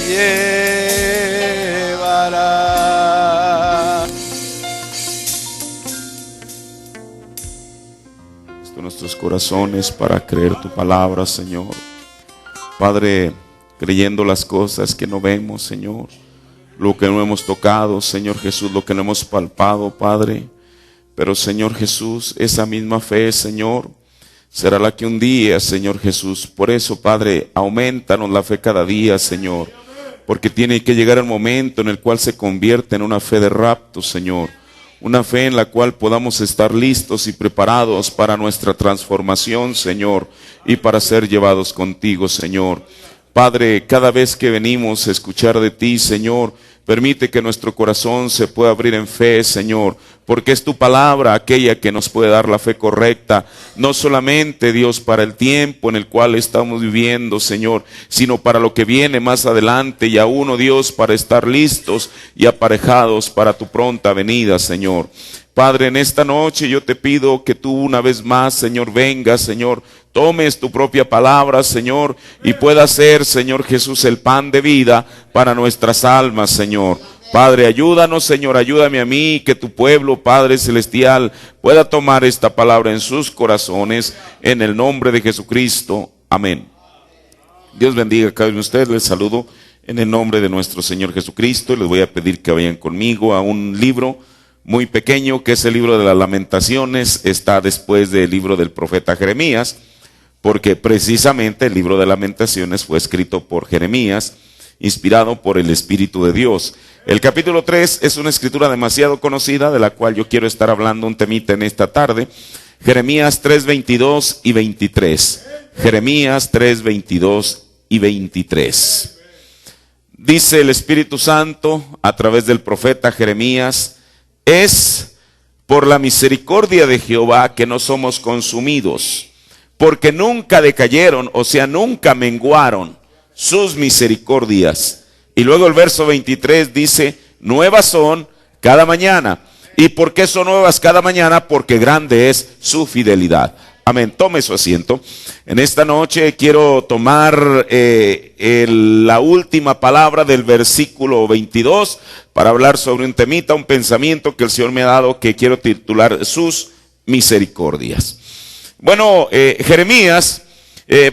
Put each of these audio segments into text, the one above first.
llevará. Nuestros corazones para creer tu palabra, Señor. Padre, creyendo las cosas que no vemos, Señor, lo que no hemos tocado, Señor Jesús, lo que no hemos palpado, Padre. Pero, Señor Jesús, esa misma fe, Señor, será la que un día, Señor Jesús. Por eso, Padre, aumentanos la fe cada día, Señor, porque tiene que llegar el momento en el cual se convierte en una fe de rapto, Señor. Una fe en la cual podamos estar listos y preparados para nuestra transformación, Señor, y para ser llevados contigo, Señor. Padre, cada vez que venimos a escuchar de ti, Señor, permite que nuestro corazón se pueda abrir en fe, Señor, porque es tu palabra aquella que nos puede dar la fe correcta, no solamente, Dios, para el tiempo en el cual estamos viviendo, Señor, sino para lo que viene más adelante y aún, oh Dios, para estar listos y aparejados para tu pronta venida, Señor. Padre, en esta noche yo te pido que tú una vez más, Señor, vengas, Señor, tomes tu propia palabra, Señor, y pueda ser, Señor Jesús, el pan de vida para nuestras almas, Señor. Padre, ayúdanos, Señor, ayúdame a mí, que tu pueblo, Padre Celestial, pueda tomar esta palabra en sus corazones, en el nombre de Jesucristo. Amén. Dios bendiga a cada uno de ustedes. Les saludo en el nombre de nuestro Señor Jesucristo. Les voy a pedir que vayan conmigo a un libro muy pequeño, que es el libro de las Lamentaciones. Está después del libro del profeta Jeremías, porque precisamente el libro de Lamentaciones fue escrito por Jeremías, inspirado por el Espíritu de Dios. El capítulo 3 es una escritura demasiado conocida, de la cual yo quiero estar hablando un temita en esta tarde. Jeremías 3, 22 y 23. Jeremías 3, 22 y 23. Dice el Espíritu Santo a través del profeta Jeremías: es por la misericordia de Jehová que no somos consumidos, porque nunca decayeron, o sea, nunca menguaron sus misericordias. Y luego el verso 23 dice: nuevas son cada mañana. ¿Y por qué son nuevas cada mañana? Porque grande es su fidelidad. Amén. Tome su asiento. En esta noche quiero tomar la última palabra del versículo 22 para hablar sobre un temita, un pensamiento que el Señor me ha dado, que quiero titular sus misericordias. Bueno, Jeremías,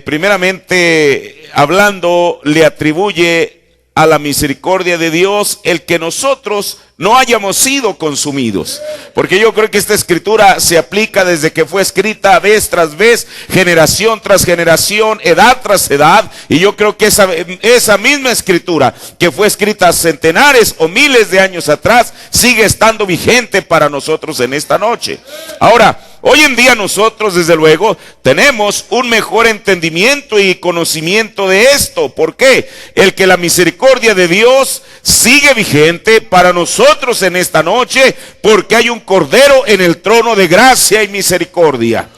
primeramente hablando, le atribuye a la misericordia de Dios el que nosotros no hayamos sido consumidos, porque yo creo que esta escritura se aplica desde que fue escrita vez tras vez, generación tras generación, edad tras edad, y yo creo que esa misma escritura que fue escrita centenares o miles de años atrás sigue estando vigente para nosotros en esta noche. Ahora, hoy en día nosotros, desde luego, tenemos un mejor entendimiento y conocimiento de esto. ¿Por qué? El que la misericordia de Dios sigue vigente para nosotros en esta noche, porque hay un Cordero en el trono de gracia y misericordia.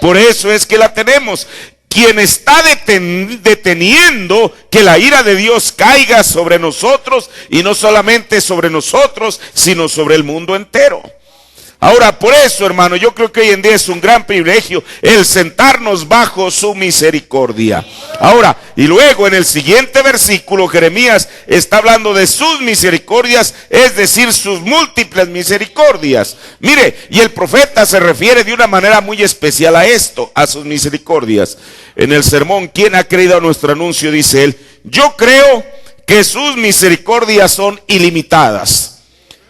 Por eso es que la tenemos. Quien está deteniendo que la ira de Dios caiga sobre nosotros, y no solamente sobre nosotros, sino sobre el mundo entero. Ahora, por eso, hermano, yo creo que hoy en día es un gran privilegio el sentarnos bajo su misericordia. Ahora, y luego en el siguiente versículo, Jeremías está hablando de sus misericordias, es decir, sus múltiples misericordias. Mire, y el profeta se refiere de una manera muy especial a esto, a sus misericordias. En el sermón, ¿quién ha creído a nuestro anuncio? Dice él: yo creo que sus misericordias son ilimitadas.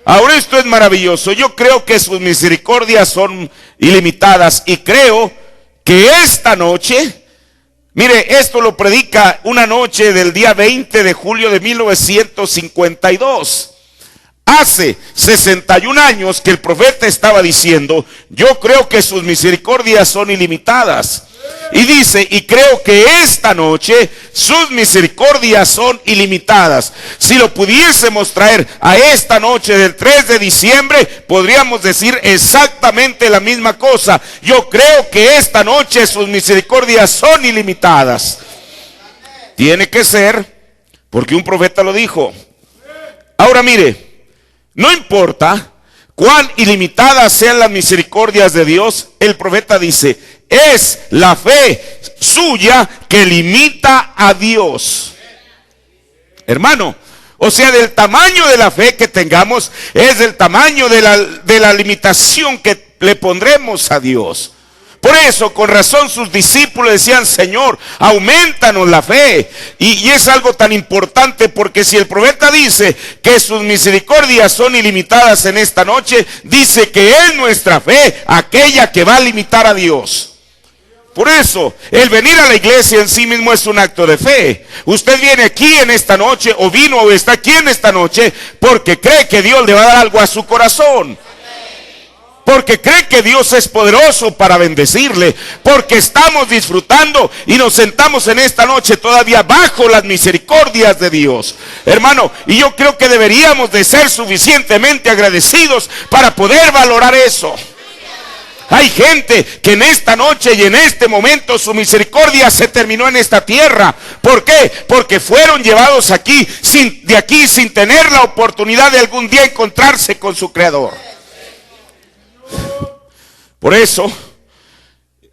Ahora, esto es maravilloso. Yo creo que sus misericordias son ilimitadas, y creo que esta noche, mire, esto lo predica una noche del día 20 de julio de 1952. Hace 61 años que el profeta estaba diciendo: yo creo que sus misericordias son ilimitadas. Y dice: y creo que esta noche sus misericordias son ilimitadas. Si lo pudiésemos traer a esta noche del 3 de diciembre, podríamos decir exactamente la misma cosa. Yo creo que esta noche sus misericordias son ilimitadas. Tiene que ser, porque un profeta lo dijo. Ahora mire, no importa cuán ilimitadas sean las misericordias de Dios, el profeta dice: es la fe suya que limita a Dios. hermano. O sea, del tamaño de la fe que tengamos es del tamaño de la limitación que le pondremos a Dios. Por eso, con razón, sus discípulos decían: Señor, aumentanos la fe. Y es algo tan importante, porque si el profeta dice que sus misericordias son ilimitadas en esta noche, dice que es nuestra fe aquella que va a limitar a Dios. Por eso, el venir a la iglesia en sí mismo es un acto de fe. Usted viene aquí en esta noche, o vino o está aquí en esta noche, porque cree que Dios le va a dar algo a su corazón. Porque cree que Dios es poderoso para bendecirle. Porque estamos disfrutando y nos sentamos en esta noche todavía bajo las misericordias de Dios. Hermano, y yo creo que deberíamos de ser suficientemente agradecidos para poder valorar eso. Hay gente que en esta noche y en este momento su misericordia se terminó en esta tierra. ¿Por qué? Porque fueron llevados aquí sin tener la oportunidad de algún día encontrarse con su Creador. Por eso,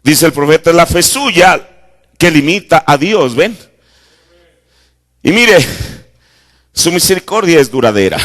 dice el profeta, es la fe suya que limita a Dios, ¿ven? Y mire, su misericordia es duradera.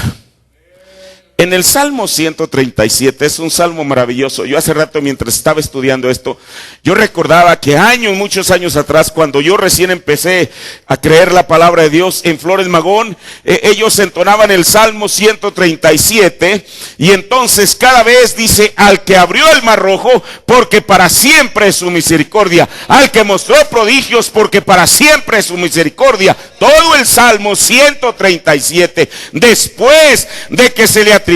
En el Salmo 137, es un salmo maravilloso. Yo hace rato, mientras estaba estudiando esto, yo recordaba que muchos años atrás, cuando yo recién empecé a creer la palabra de Dios en Flores Magón, ellos entonaban el Salmo 137, y entonces cada vez dice: al que abrió el mar rojo, porque para siempre es su misericordia; al que mostró prodigios, porque para siempre es su misericordia. Todo el Salmo 137, después de que se le atribuye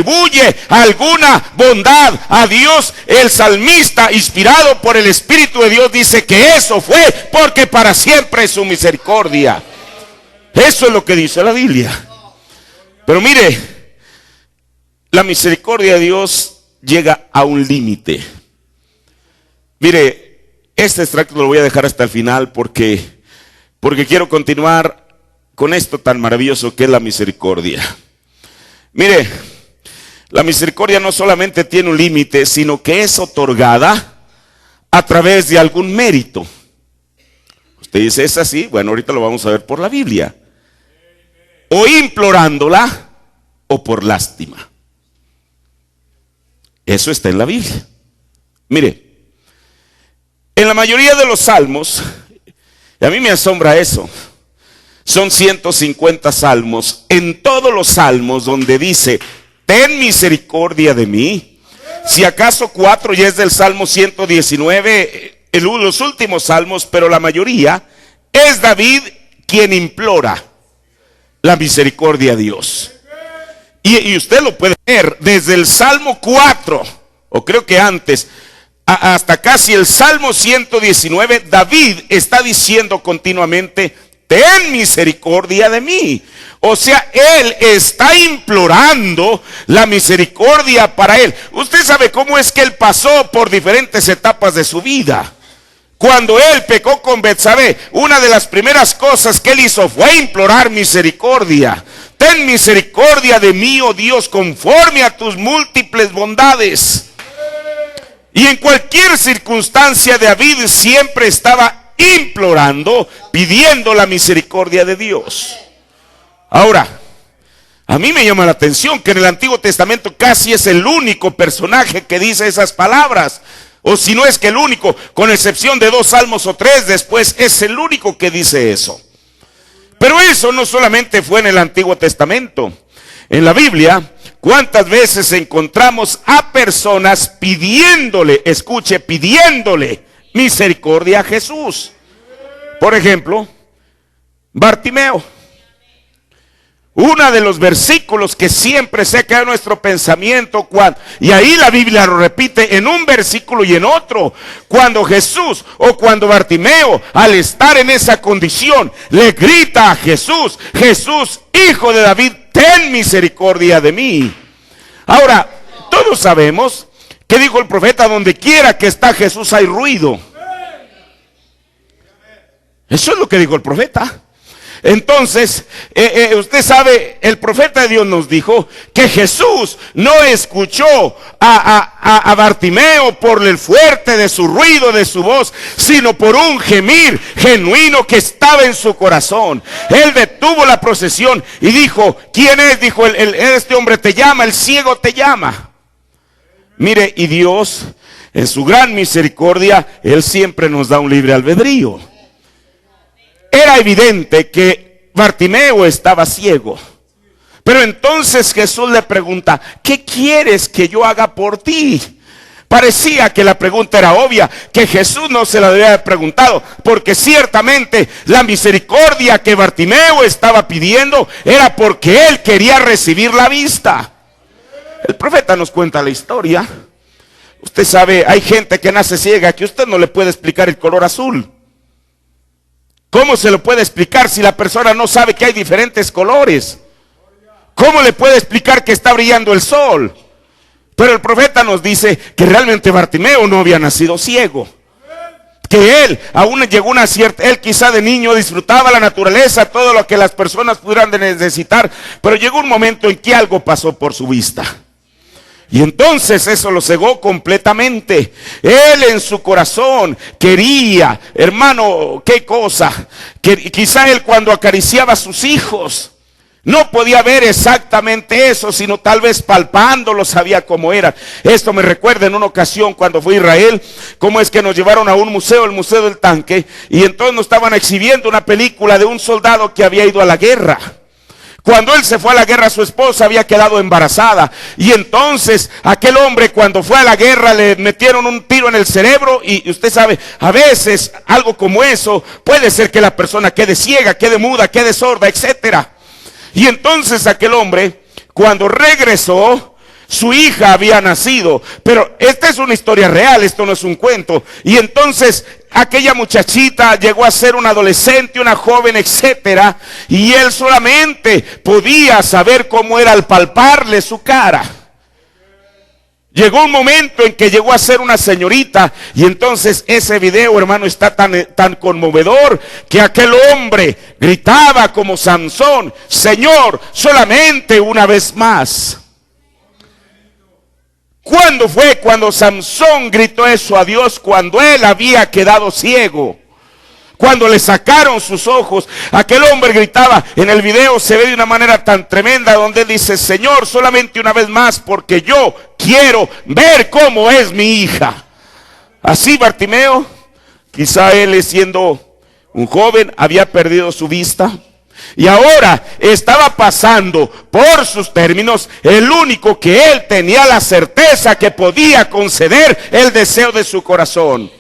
alguna bondad a Dios, el salmista, inspirado por el Espíritu de Dios, dice que eso fue porque para siempre es su misericordia. Eso es lo que dice la Biblia. Pero mire, la misericordia de Dios llega a un límite. Mire, este extracto lo voy a dejar hasta el final porque quiero continuar con esto tan maravilloso que es la misericordia. Mire, la misericordia no solamente tiene un límite, sino que es otorgada a través de algún mérito. Usted dice: ¿es así? Bueno, ahorita lo vamos a ver por la Biblia. O implorándola, o por lástima. Eso está en la Biblia. Mire, en la mayoría de los salmos, y a mí me asombra eso, son 150 salmos. En todos los salmos donde dice: ten misericordia de mí, si acaso 4 ya es del Salmo 119, los últimos salmos, pero la mayoría es David quien implora la misericordia a Dios. Y usted lo puede ver desde el Salmo 4, o creo que antes, hasta casi el Salmo 119, David está diciendo continuamente: ten misericordia de mí. O sea, él está implorando la misericordia para él. Usted sabe cómo es que él pasó por diferentes etapas de su vida. Cuando él pecó con Betsabé, una de las primeras cosas que él hizo fue implorar misericordia. Ten misericordia de mí, oh Dios, conforme a tus múltiples bondades. Y en cualquier circunstancia, David siempre estaba implorando, pidiendo la misericordia de Dios. Ahora, a mí me llama la atención que en el Antiguo Testamento casi es el único personaje que dice esas palabras. O si no es que el único, con excepción de 2 salmos o 3 después, es el único que dice eso. Pero eso no solamente fue en el Antiguo Testamento. En la Biblia, ¿cuántas veces encontramos a personas pidiéndole, escuche, pidiéndole misericordia a Jesús? Por ejemplo, Bartimeo. Uno de los versículos que siempre se queda en nuestro pensamiento, y ahí la Biblia lo repite en un versículo y en otro, cuando Jesús o cuando Bartimeo, al estar en esa condición, le grita a Jesús: Jesús, hijo de David, ten misericordia de mí. Ahora, todos sabemos que dijo el profeta: donde quiera que está Jesús hay ruido. Eso es lo que dijo el profeta. Entonces, usted sabe, el profeta de Dios nos dijo que Jesús no escuchó a Bartimeo por el fuerte de su ruido, de su voz, sino por un gemir genuino que estaba en su corazón. Él detuvo la procesión y dijo, ¿quién es? Dijo, este hombre te llama, el ciego te llama. Mire, y Dios, en su gran misericordia, Él siempre nos da un libre albedrío. Era evidente que Bartimeo estaba ciego. Pero entonces Jesús le pregunta, ¿qué quieres que yo haga por ti? Parecía que la pregunta era obvia, que Jesús no se la debía haber preguntado, porque ciertamente la misericordia que Bartimeo estaba pidiendo era porque él quería recibir la vista. El profeta nos cuenta la historia. Usted sabe, hay gente que nace ciega, que usted no le puede explicar el color azul. ¿Cómo se lo puede explicar si la persona no sabe que hay diferentes colores? ¿Cómo le puede explicar que está brillando el sol? Pero el profeta nos dice que realmente Bartimeo no había nacido ciego. Que él aún llegó una cierta, él quizá de niño disfrutaba la naturaleza, todo lo que las personas pudieran necesitar, pero llegó un momento en que algo pasó por su vista. Y entonces eso lo cegó completamente. Él en su corazón quería, hermano, qué cosa, que quizá él cuando acariciaba a sus hijos no podía ver exactamente eso, sino tal vez palpándolos sabía cómo era. Esto me recuerda en una ocasión cuando fui a Israel, cómo es que nos llevaron a un museo, el Museo del Tanque, y entonces nos estaban exhibiendo una película de un soldado que había ido a la guerra. Cuando él se fue a la guerra, su esposa había quedado embarazada. Y entonces aquel hombre, cuando fue a la guerra, le metieron un tiro en el cerebro. Y usted sabe, a veces algo como eso puede ser que la persona quede ciega, quede muda, quede sorda, etcétera. Y entonces aquel hombre, cuando regresó, su hija había nacido. Pero esta es una historia real, esto no es un cuento. Y entonces aquella muchachita llegó a ser una adolescente, una joven, etcétera. Y él solamente podía saber cómo era al palparle su cara. Llegó un momento en que llegó a ser una señorita. Y entonces ese video, hermano, está tan conmovedor, que aquel hombre gritaba como Sansón: Señor, solamente una vez más. ¿Cuándo fue cuando Sansón gritó eso a Dios? Cuando él había quedado ciego. Cuando le sacaron sus ojos, aquel hombre gritaba. En el video se ve de una manera tan tremenda, donde él dice: Señor, solamente una vez más, porque yo quiero ver cómo es mi hija. Así Bartimeo, quizá él siendo un joven, había perdido su vista. Y ahora estaba pasando por sus términos el único que él tenía la certeza que podía conceder el deseo de su corazón.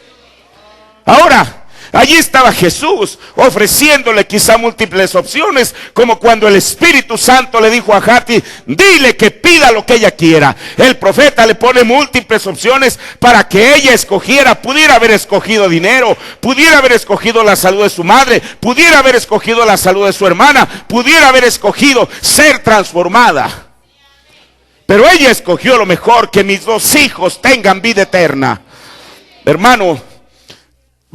Ahora, allí estaba Jesús ofreciéndole quizá múltiples opciones, como cuando el Espíritu Santo le dijo a Jati: dile que pida lo que ella quiera. El profeta le pone múltiples opciones para que ella escogiera. Pudiera haber escogido dinero, pudiera haber escogido la salud de su madre, pudiera haber escogido la salud de su hermana, pudiera haber escogido ser transformada. Pero ella escogió lo mejor: que mis dos hijos tengan vida eterna. Hermano,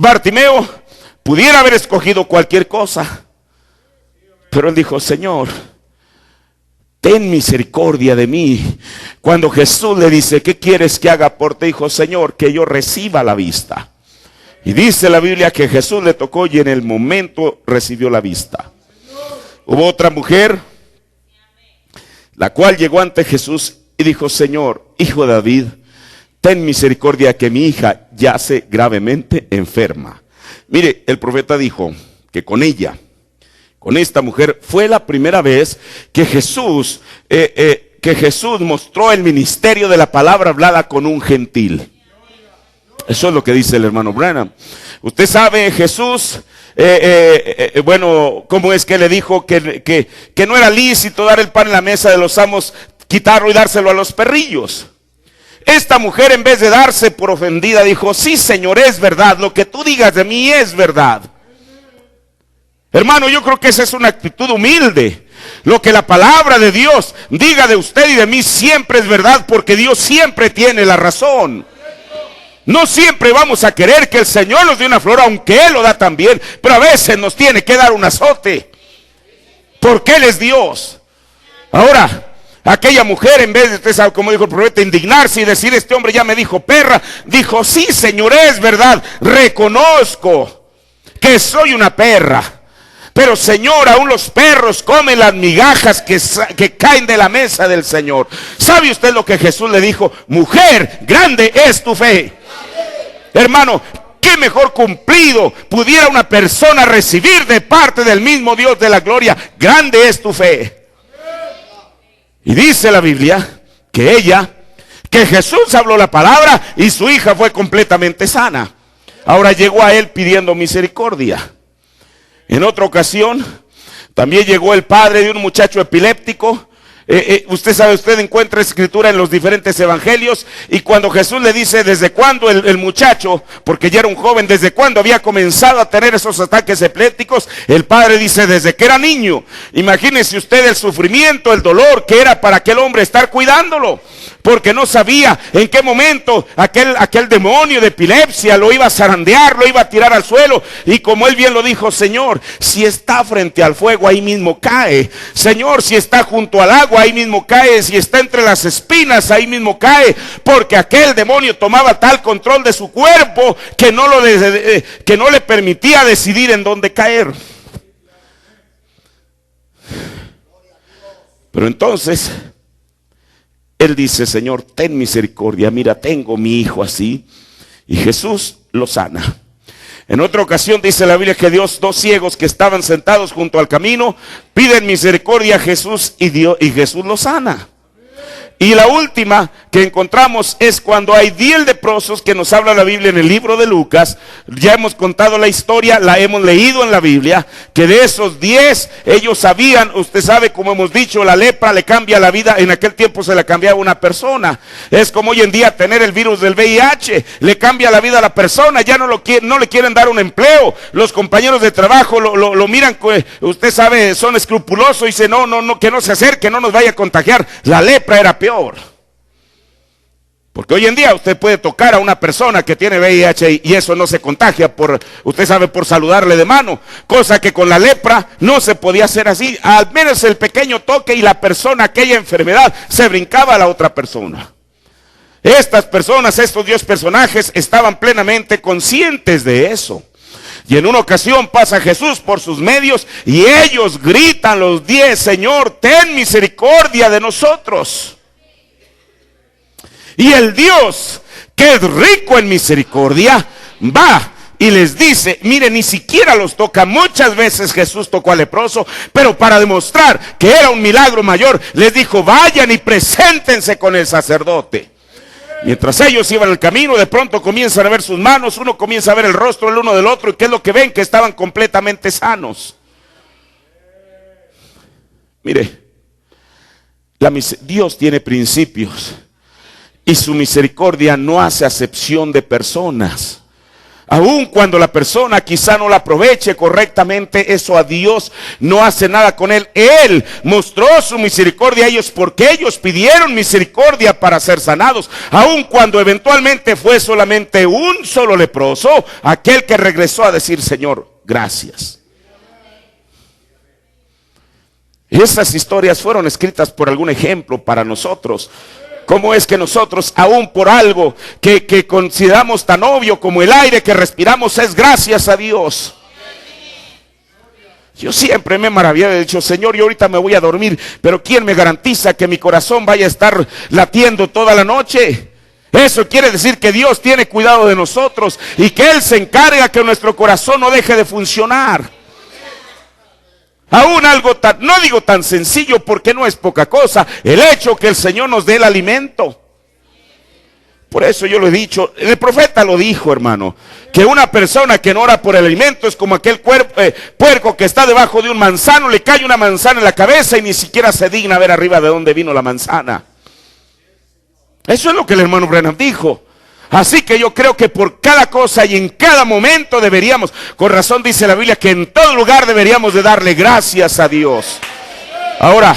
Bartimeo pudiera haber escogido cualquier cosa, pero él dijo: Señor, ten misericordia de mí. Cuando Jesús le dice: ¿qué quieres que haga por ti? Dijo: Señor, que yo reciba la vista. Y dice la Biblia que Jesús le tocó y en el momento recibió la vista. Hubo otra mujer, la cual llegó ante Jesús y dijo: Señor, hijo de David, ten misericordia, que mi hija yace gravemente enferma. Mire, el profeta dijo que con ella, con esta mujer, fue la primera vez que Jesús mostró el ministerio de la palabra hablada con un gentil. Eso es lo que dice el hermano Branham. Usted sabe, Jesús, bueno, ¿cómo es que le dijo que no era lícito dar el pan en la mesa de los amos, quitarlo y dárselo a los perrillos? Esta mujer, en vez de darse por ofendida, dijo: sí, Señor, es verdad, lo que tú digas de mí es verdad. Hermano, yo creo que esa es una actitud humilde. Lo que la palabra de Dios diga de usted y de mí siempre es verdad, porque Dios siempre tiene la razón. No siempre vamos a querer que el Señor nos dé una flor, aunque Él lo da también, pero a veces nos tiene que dar un azote. porque Él es Dios. Ahora, aquella mujer, en vez de, usted sabe, como dijo el profeta, indignarse y decir, este hombre ya me dijo perra, dijo, sí, Señor, es verdad, reconozco que soy una perra. Pero Señor, aún los perros comen las migajas que caen de la mesa del Señor. ¿Sabe usted lo que Jesús le dijo? Mujer, grande es tu fe. Hermano, ¿qué mejor cumplido pudiera una persona recibir de parte del mismo Dios de la gloria? Grande es tu fe. Y dice la Biblia que Jesús habló la palabra y su hija fue completamente sana. Ahora llegó a él pidiendo misericordia. En otra ocasión, también llegó el padre de un muchacho epiléptico. Usted encuentra escritura en los diferentes evangelios. Y cuando Jesús le dice desde cuándo el muchacho, porque ya era un joven, desde cuándo había comenzado a tener esos ataques epilépticos, el padre dice desde que era niño. Imagínese usted el sufrimiento, el dolor que era para aquel hombre estar cuidándolo, porque no sabía en qué momento aquel demonio de epilepsia lo iba a zarandear, lo iba a tirar al suelo. Y como él bien lo dijo, Señor, si está frente al fuego, ahí mismo cae. Señor, si está junto al agua, ahí mismo cae. Si está entre las espinas, ahí mismo cae. Porque aquel demonio tomaba tal control de su cuerpo que no le permitía decidir en dónde caer. Pero entonces él dice, Señor, ten misericordia, mira, tengo mi hijo así. Y Jesús lo sana. En otra ocasión dice la Biblia que dos ciegos que estaban sentados junto al camino piden misericordia a Jesús y Jesús lo sana. Y la última que encontramos es cuando hay 10 leprosos, que nos habla la Biblia en el libro de Lucas. Ya hemos contado la historia, la hemos leído en la Biblia, que de esos 10 ellos sabían, usted sabe, como hemos dicho, la lepra le cambia la vida. En aquel tiempo se la cambiaba a una persona. Es como hoy en día tener el virus del VIH, le cambia la vida a la persona. Ya no le quieren dar un empleo. Los compañeros de trabajo lo miran, usted sabe, son escrupulosos y dicen, no, que no se acerque, no nos vaya a contagiar. La lepra era peor. Porque hoy en día usted puede tocar a una persona que tiene VIH y eso no se contagia por saludarle de mano. Cosa que con la lepra no se podía hacer así. Al menos el pequeño toque y la persona, aquella enfermedad, se brincaba a la otra persona. Estas personas, estos 10 personajes, estaban plenamente conscientes de eso. Y en una ocasión pasa Jesús por sus medios y ellos gritan los 10, Señor, ten misericordia de nosotros. Y el Dios, que es rico en misericordia, va y les dice, mire, ni siquiera los toca. Muchas veces Jesús tocó al leproso, pero para demostrar que era un milagro mayor, les dijo, vayan y preséntense con el sacerdote. Mientras ellos iban el camino, de pronto comienzan a ver sus manos, uno comienza a ver el rostro el uno del otro, y ¿qué es lo que ven? Que estaban completamente sanos. Mire, Dios tiene principios. Y su misericordia no hace acepción de personas. Aun cuando la persona quizá no la aproveche correctamente, eso a Dios no hace nada con él. Él mostró su misericordia a ellos porque ellos pidieron misericordia para ser sanados. Aun cuando eventualmente fue solamente un solo leproso, aquel que regresó a decir, Señor, gracias. Esas historias fueron escritas por algún ejemplo para nosotros. ¿Cómo es que nosotros, aún por algo que consideramos tan obvio como el aire que respiramos, es gracias a Dios? Yo siempre me he maravillado, he dicho, Señor, yo ahorita me voy a dormir, pero ¿quién me garantiza que mi corazón vaya a estar latiendo toda la noche? Eso quiere decir que Dios tiene cuidado de nosotros y que Él se encarga que nuestro corazón no deje de funcionar. Aún algo no digo tan sencillo porque no es poca cosa, el hecho que el Señor nos dé el alimento. Por eso yo lo he dicho, el profeta lo dijo, hermano, que una persona que no ora por el alimento es como aquel puerco que está debajo de un manzano, le cae una manzana en la cabeza y ni siquiera se digna ver arriba de dónde vino la manzana. Eso es lo que el hermano Branham dijo. Así que yo creo que por cada cosa y en cada momento deberíamos, con razón dice la Biblia, que en todo lugar deberíamos de darle gracias a Dios. Ahora,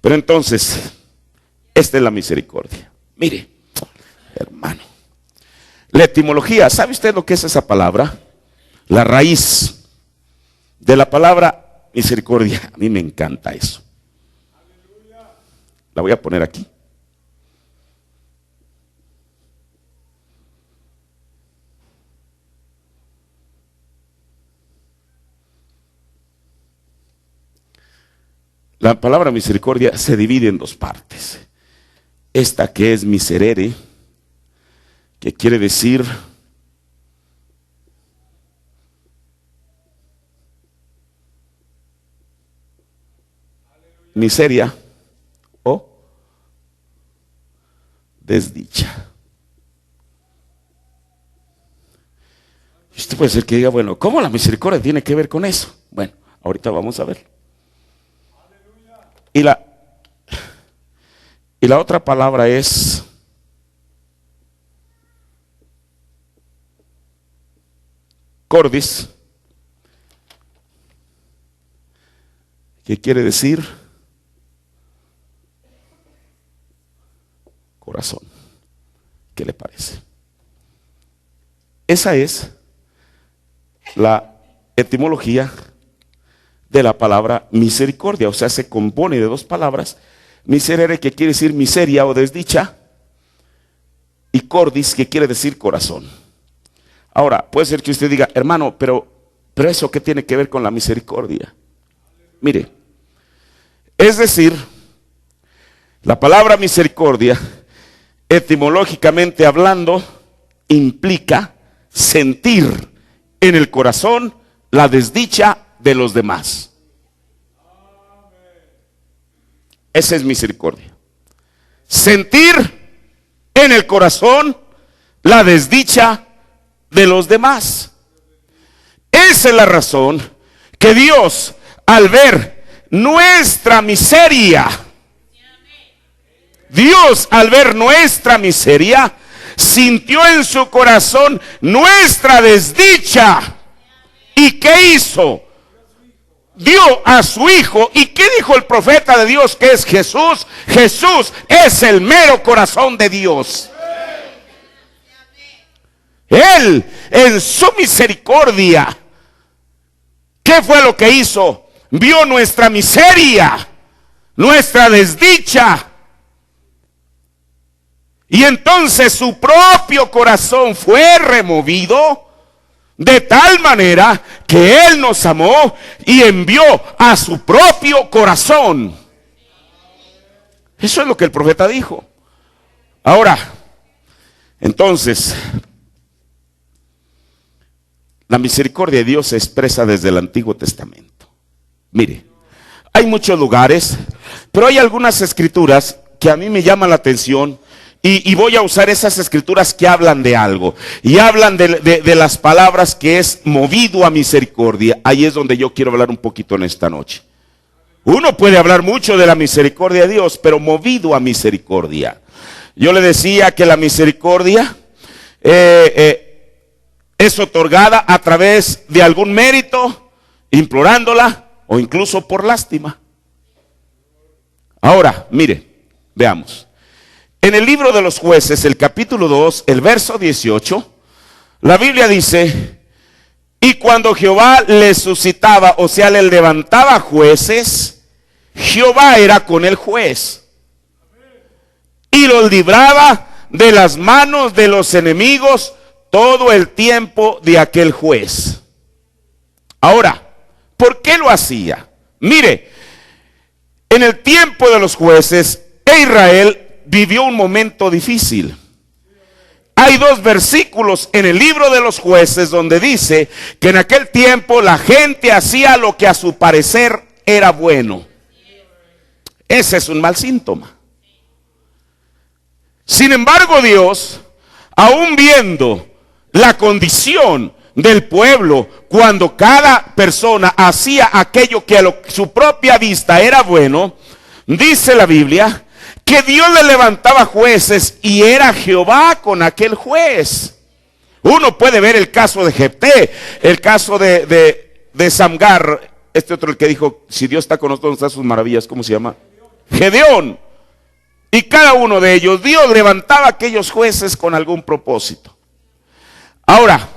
pero entonces, esta es la misericordia. Mire, hermano, la etimología, ¿sabe usted lo que es esa palabra? La raíz de la palabra misericordia, a mí me encanta eso. La voy a poner aquí. La palabra misericordia se divide en dos partes. Esta que es miserere, que quiere decir miseria o desdicha. Y usted puede ser que diga, bueno, ¿cómo la misericordia tiene que ver con eso? Bueno, ahorita vamos a ver. Y la otra palabra es cordis, que quiere decir corazón. ¿Qué le parece? Esa es la etimología de la palabra misericordia. O sea, se compone de dos palabras: miserere, que quiere decir miseria o desdicha, y cordis, que quiere decir corazón. Ahora, puede ser que usted diga, hermano, pero ¿eso qué tiene que ver con la misericordia? Mire, es decir, la palabra misericordia, etimológicamente hablando, implica sentir en el corazón la desdicha de los demás. Esa es misericordia. Sentir en el corazón la desdicha de los demás. Esa es la razón que Dios, al ver nuestra miseria, sintió en su corazón nuestra desdicha. ¿Y qué hizo? Dio a su Hijo. ¿Y qué dijo el profeta de Dios, que es Jesús? Jesús es el mero corazón de Dios. Él, en su misericordia, ¿qué fue lo que hizo? Vio nuestra miseria, nuestra desdicha, y entonces su propio corazón fue removido, de tal manera que Él nos amó y envió a su propio corazón. Eso es lo que el profeta dijo. Ahora, entonces, la misericordia de Dios se expresa desde el Antiguo Testamento. Mire, hay muchos lugares, pero hay algunas escrituras que a mí me llaman la atención. Y voy a usar esas escrituras que hablan de algo. Y hablan de las palabras que es movido a misericordia. Ahí es donde yo quiero hablar un poquito en esta noche. Uno puede hablar mucho de la misericordia de Dios, pero movido a misericordia. Yo le decía que la misericordia es otorgada a través de algún mérito, implorándola o incluso por lástima. Ahora, mire, veamos. En el libro de los Jueces, el capítulo 2, el verso 18, la Biblia dice: y cuando Jehová le suscitaba, o sea, le levantaba jueces, Jehová era con el juez y los libraba de las manos de los enemigos todo el tiempo de aquel juez. Ahora, ¿por qué lo hacía? Mire, en el tiempo de los jueces, Israel vivió un momento difícil. Hay dos versículos en el libro de los Jueces donde dice que en aquel tiempo la gente hacía lo que a su parecer era bueno. Ese es un mal síntoma. Sin embargo, Dios, aún viendo la condición del pueblo, cuando cada persona hacía aquello que a su propia vista era bueno, dice la Biblia que Dios le levantaba jueces y era Jehová con aquel juez. Uno puede ver el caso de Jefté, el caso de Samgar, este otro, el que dijo, si Dios está con nosotros, ¿dónde están sus maravillas? ¿Cómo se llama? Gedeón. Y cada uno de ellos, Dios levantaba a aquellos jueces con algún propósito. Ahora,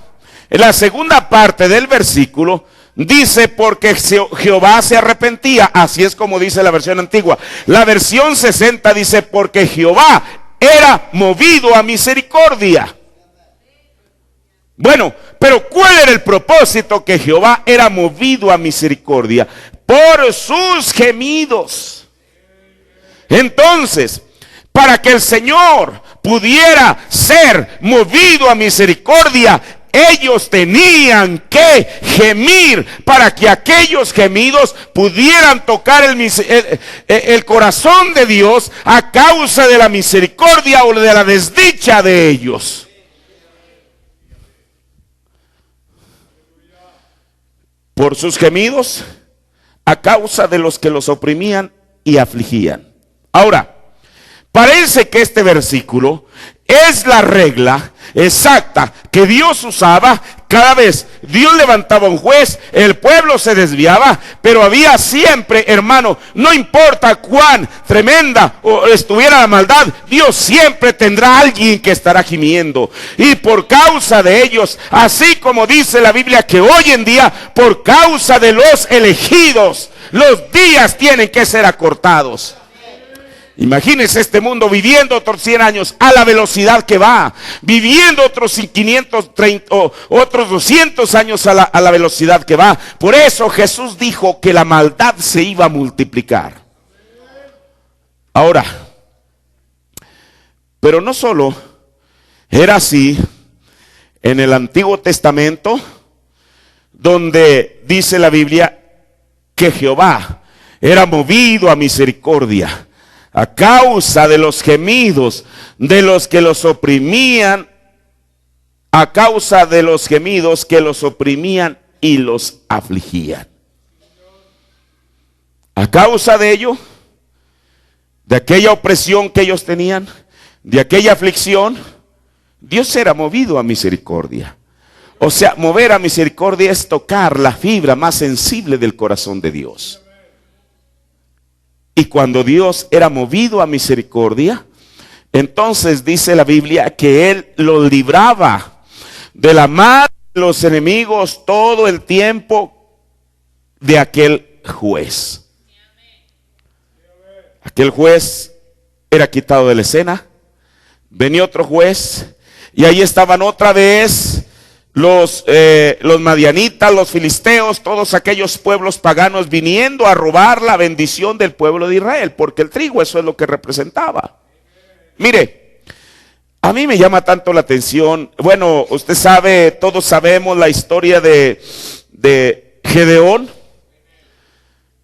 en la segunda parte del versículo, dice porque Jehová se arrepentía. Así es como dice la versión antigua. La versión 60 dice porque Jehová era movido a misericordia. Bueno, pero ¿cuál era el propósito? Que Jehová era movido a misericordia por sus gemidos. Entonces, para que el Señor pudiera ser movido a misericordia, ellos tenían que gemir para que aquellos gemidos pudieran tocar el corazón de Dios a causa de la misericordia o de la desdicha de ellos. Por sus gemidos a causa de los que los oprimían y afligían. Ahora, parece que este versículo es la regla exacta que Dios usaba cada vez. Dios levantaba un juez, el pueblo se desviaba, pero había siempre, hermano, no importa cuán tremenda estuviera la maldad, Dios siempre tendrá a alguien que estará gimiendo. Y por causa de ellos, así como dice la Biblia que hoy en día, por causa de los elegidos, los días tienen que ser acortados. Imagínense este mundo viviendo otros 100 años a la velocidad que va, viviendo otros 530 o otros 200 años a la velocidad que va. Por eso Jesús dijo que la maldad se iba a multiplicar. Ahora, pero no solo era así en el Antiguo Testamento, donde dice la Biblia que Jehová era movido a misericordia a causa de los gemidos de los que los oprimían, a causa de los gemidos que los oprimían y los afligían. A causa de ello, de aquella opresión que ellos tenían, de aquella aflicción, Dios era movido a misericordia. O sea, mover a misericordia es tocar la fibra más sensible del corazón de Dios. Y cuando Dios era movido a misericordia, entonces dice la Biblia que Él los libraba de la mano de los enemigos todo el tiempo de aquel juez. Aquel juez era quitado de la escena, venía otro juez y ahí estaban otra vez los madianitas, los filisteos, todos aquellos pueblos paganos viniendo a robar la bendición del pueblo de Israel, porque el trigo eso es lo que representaba. Mire, a mí me llama tanto la atención, bueno, usted sabe, todos sabemos la historia de Gedeón.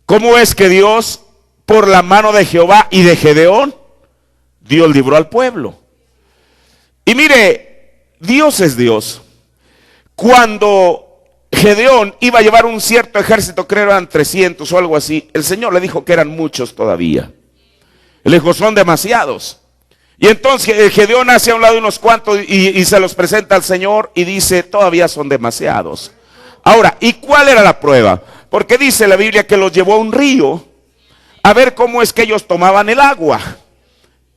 ¿Cómo es que Dios, por la mano de Jehová y de Gedeón, Dios libró al pueblo? Y mire, Dios es Dios. Cuando Gedeón iba a llevar un cierto ejército, creo eran 300 o algo así, el Señor le dijo que eran muchos todavía. Le dijo, son demasiados. Y entonces Gedeón hace a un lado unos cuantos y se los presenta al Señor y dice, todavía son demasiados. Ahora, ¿y cuál era la prueba? Porque dice la Biblia que los llevó a un río a ver cómo es que ellos tomaban el agua.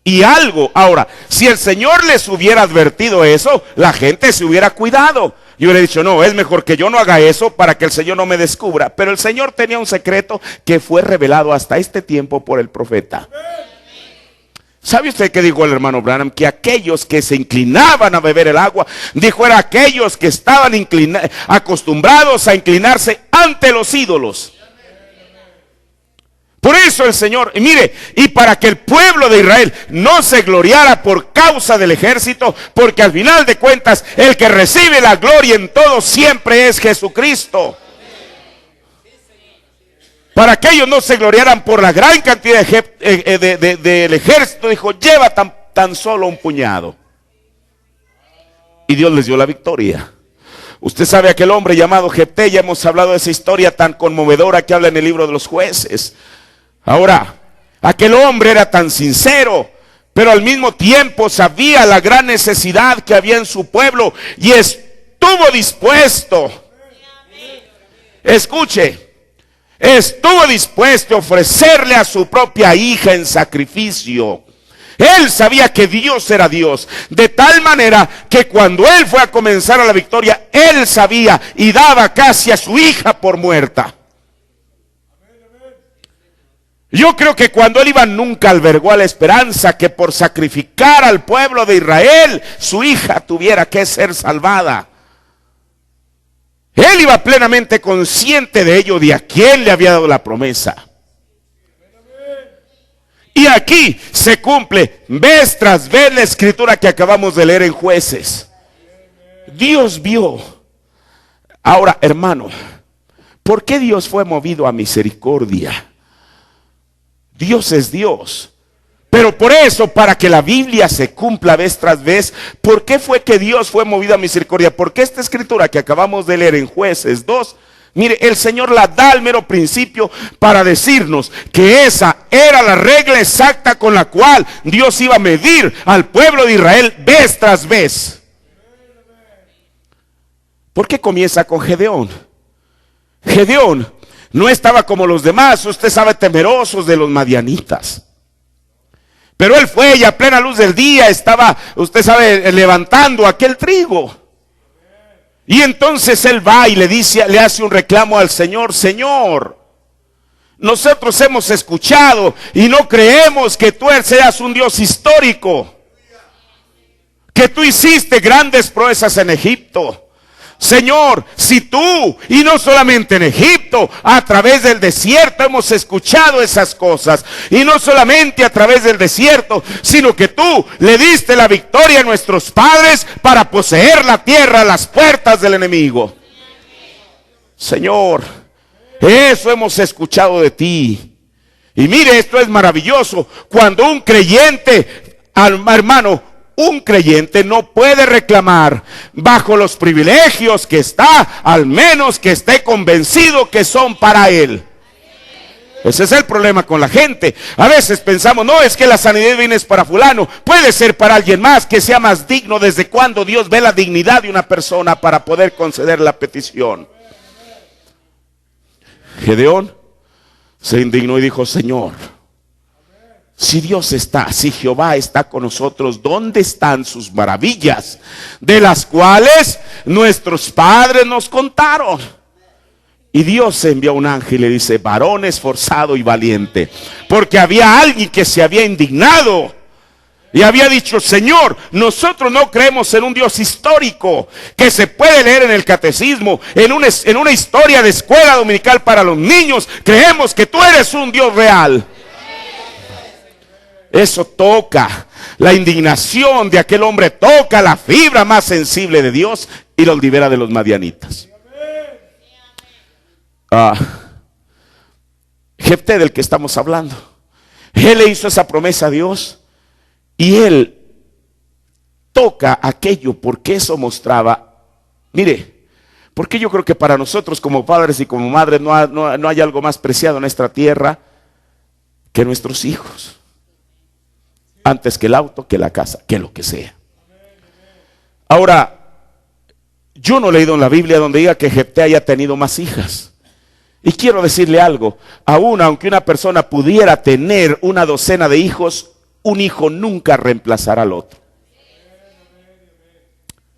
Y algo, ahora, si el Señor les hubiera advertido eso, la gente se hubiera cuidado. Yo hubiera dicho, no, es mejor que yo no haga eso para que el Señor no me descubra. Pero el Señor tenía un secreto que fue revelado hasta este tiempo por el profeta. ¿Sabe usted qué dijo el hermano Branham? Que aquellos que se inclinaban a beber el agua, dijo, era aquellos que estaban acostumbrados a inclinarse ante los ídolos. Por eso el Señor, y mire, y para que el pueblo de Israel no se gloriara por causa del ejército, porque al final de cuentas el que recibe la gloria en todo siempre es Jesucristo. Para que ellos no se gloriaran por la gran cantidad del ejército, dijo, lleva tan solo un puñado. Y Dios les dio la victoria. Usted sabe aquel hombre llamado Jefté, ya hemos hablado de esa historia tan conmovedora que habla en el libro de los Jueces. Ahora, aquel hombre era tan sincero, pero al mismo tiempo sabía la gran necesidad que había en su pueblo y estuvo dispuesto. Escuche, estuvo dispuesto a ofrecerle a su propia hija en sacrificio. Él sabía que Dios era Dios, de tal manera que cuando él fue a comenzar a la victoria, él sabía y daba casi a su hija por muerta. Yo creo que cuando él iba nunca albergó a la esperanza que por sacrificar al pueblo de Israel, su hija tuviera que ser salvada. Él iba plenamente consciente de ello, de a quién le había dado la promesa. Y aquí se cumple vez tras vez la escritura que acabamos de leer en Jueces. Dios vio. Ahora, hermano, ¿por qué Dios fue movido a misericordia? Dios es Dios. Pero por eso, para que la Biblia se cumpla vez tras vez, ¿por qué fue que Dios fue movido a misericordia? Porque esta escritura que acabamos de leer en Jueces 2, mire, el Señor la da al mero principio para decirnos que esa era la regla exacta con la cual Dios iba a medir al pueblo de Israel vez tras vez. ¿Por qué comienza con Gedeón? Gedeón no estaba como los demás, usted sabe, temerosos de los madianitas. Pero él fue y a plena luz del día estaba, usted sabe, levantando aquel trigo. Y entonces él va y le hace un reclamo al Señor. Señor, nosotros hemos escuchado y no creemos que tú seas un Dios histórico, que tú hiciste grandes proezas en Egipto. Señor, si tú, y no solamente en Egipto, a través del desierto hemos escuchado esas cosas, y no solamente a través del desierto, sino que tú le diste la victoria a nuestros padres para poseer la tierra a las puertas del enemigo. Señor, eso hemos escuchado de ti. Y mire, esto es maravilloso. Cuando un creyente, hermano, un creyente no puede reclamar bajo los privilegios que está, al menos que esté convencido que son para él. Ese es el problema con la gente. A veces pensamos, no, es que la sanidad divina es para fulano. Puede ser para alguien más que sea más digno. ¿Desde cuando Dios ve la dignidad de una persona para poder conceder la petición? Gedeón se indignó y dijo, Señor, si Dios está, si Jehová está con nosotros, ¿dónde están sus maravillas? De las cuales nuestros padres nos contaron. Y Dios envió a un ángel y le dice, varón esforzado y valiente. Porque había alguien que se había indignado y había dicho, Señor, nosotros no creemos en un Dios histórico que se puede leer en el catecismo, en una historia de escuela dominical para los niños. Creemos que tú eres un Dios real. Eso toca, la indignación de aquel hombre toca la fibra más sensible de Dios y los libera de los madianitas. Jefté, del que estamos hablando, él le hizo esa promesa a Dios y él toca aquello porque eso mostraba, mire, porque yo creo que para nosotros como padres y como madres no hay algo más preciado en nuestra tierra que nuestros hijos. Antes que el auto, que la casa, que lo que sea. Ahora, yo no he leído en la Biblia donde diga que Jefté haya tenido más hijas. Y quiero decirle algo, aún aunque una persona pudiera tener una docena de hijos, un hijo nunca reemplazará al otro.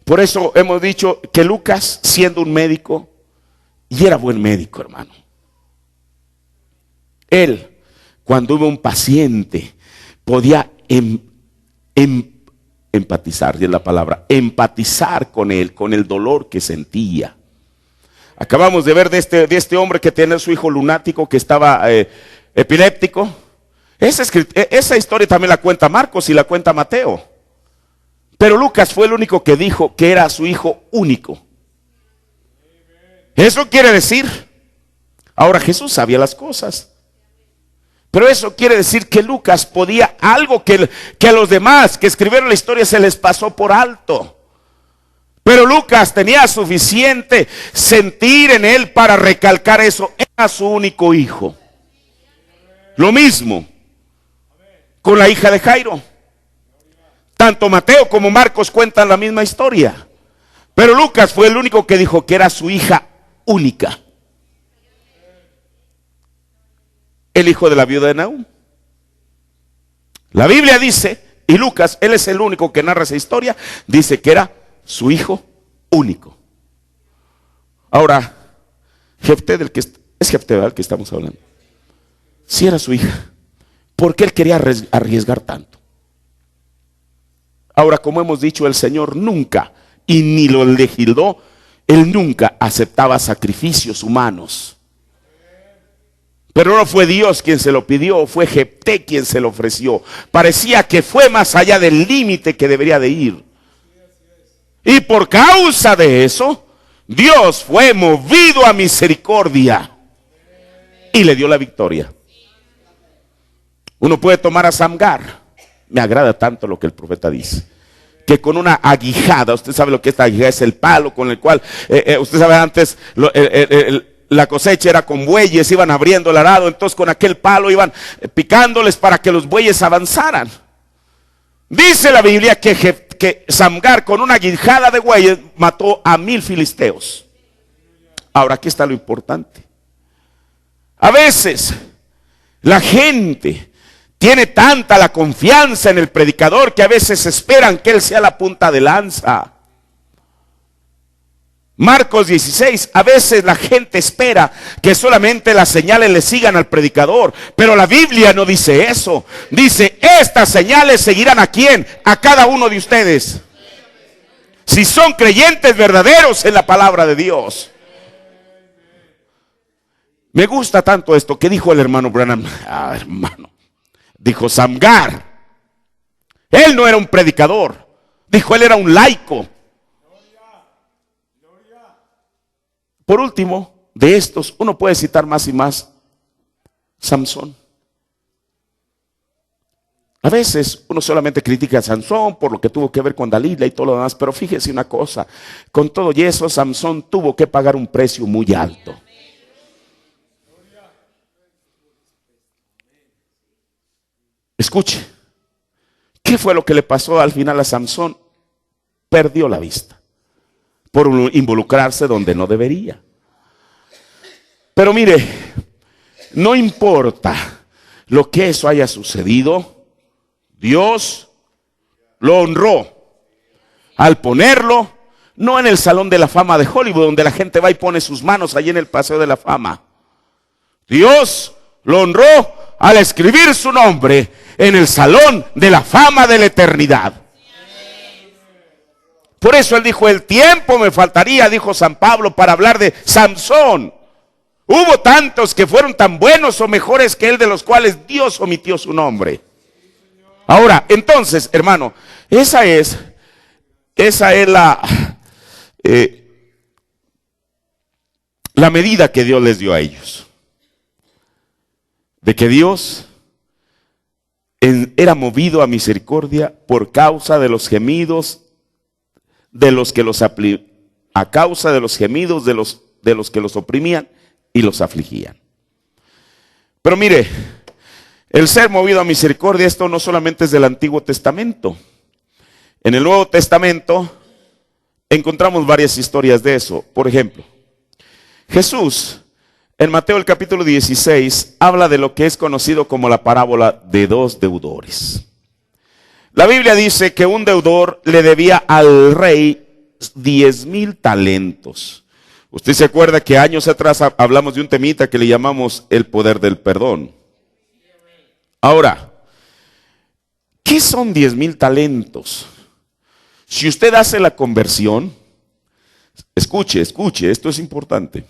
Por eso hemos dicho que Lucas, siendo un médico, y era buen médico, hermano. Él, cuando hubo un paciente, podía empatizar, y es la palabra, empatizar con él, con el dolor que sentía. Acabamos de ver de este hombre que tiene a su hijo lunático que estaba epiléptico. Esa historia también la cuenta Marcos y la cuenta Mateo. Pero Lucas fue el único que dijo que era su hijo único. Eso quiere decir, ahora Jesús sabía las cosas. Pero eso quiere decir que Lucas podía algo que a los demás que escribieron la historia se les pasó por alto. Pero Lucas tenía suficiente sentir en él para recalcar eso. Era su único hijo. Lo mismo con la hija de Jairo. Tanto Mateo como Marcos cuentan la misma historia. Pero Lucas fue el único que dijo que era su hija única. El hijo de la viuda de Naúm. La Biblia dice Y Lucas, él es el único que narra esa historia, dice que era su hijo único. Ahora, Jefté, es Jefté, ¿verdad?, del que estamos hablando. Si era su hija, ¿por qué él quería arriesgar tanto? Ahora, como hemos dicho, el Señor nunca, y ni lo legisló, él nunca aceptaba sacrificios humanos. Pero no fue Dios quien se lo pidió, fue Jefté quien se lo ofreció. Parecía que fue más allá del límite que debería de ir. Y por causa de eso, Dios fue movido a misericordia y le dio la victoria. Uno puede tomar a Samgar. Me agrada tanto lo que el profeta dice, que con una aguijada, usted sabe lo que esta aguijada es, el palo con el cual, usted sabe, antes la cosecha era con bueyes, iban abriendo el arado, entonces con aquel palo iban picándoles para que los bueyes avanzaran. Dice la Biblia que Samgar con una aguijada de bueyes mató a 1000 filisteos. Ahora aquí está lo importante. A veces la gente tiene tanta la confianza en el predicador que a veces esperan que él sea la punta de lanza. Marcos 16, a veces la gente espera que solamente las señales le sigan al predicador, pero la Biblia no dice eso. Dice, estas señales seguirán ¿a quién? A cada uno de ustedes. Si son creyentes verdaderos en la palabra de Dios. Me gusta tanto esto que dijo el hermano Branham. Hermano, dijo Samgar, él no era un predicador, dijo, él era un laico. Por último, de estos, uno puede citar más y más. Samson. A veces uno solamente critica a Sansón por lo que tuvo que ver con Dalila y todo lo demás, pero fíjese una cosa, con todo y eso, Samson tuvo que pagar un precio muy alto. Escuche, ¿qué fue lo que le pasó al final a Samson? Perdió la vista por involucrarse donde no debería. Pero mire, no importa lo que eso haya sucedido, Dios lo honró al ponerlo, no en el Salón de la Fama de Hollywood, donde la gente va y pone sus manos allí en el Paseo de la Fama. Dios lo honró al escribir su nombre en el Salón de la Fama de la eternidad. Por eso él dijo, el tiempo me faltaría, dijo San Pablo, para hablar de Samson. Hubo tantos que fueron tan buenos o mejores que él, de los cuales Dios omitió su nombre. Ahora, entonces, hermano, esa es la medida que Dios les dio a ellos. De que Dios era movido a misericordia por causa de los gemidos de los que a causa de los gemidos de los que los oprimían y los afligían. Pero mire, el ser movido a misericordia, esto no solamente es del Antiguo Testamento. En el Nuevo Testamento encontramos varias historias de eso. Por ejemplo, Jesús en Mateo el capítulo 16 habla de lo que es conocido como la parábola de dos deudores. La Biblia dice que un deudor le debía al rey 10,000 talentos. Usted se acuerda que años atrás hablamos de un temita que le llamamos el poder del perdón. Ahora, ¿qué son 10,000 talentos? Si usted hace la conversión, escuche, esto es importante.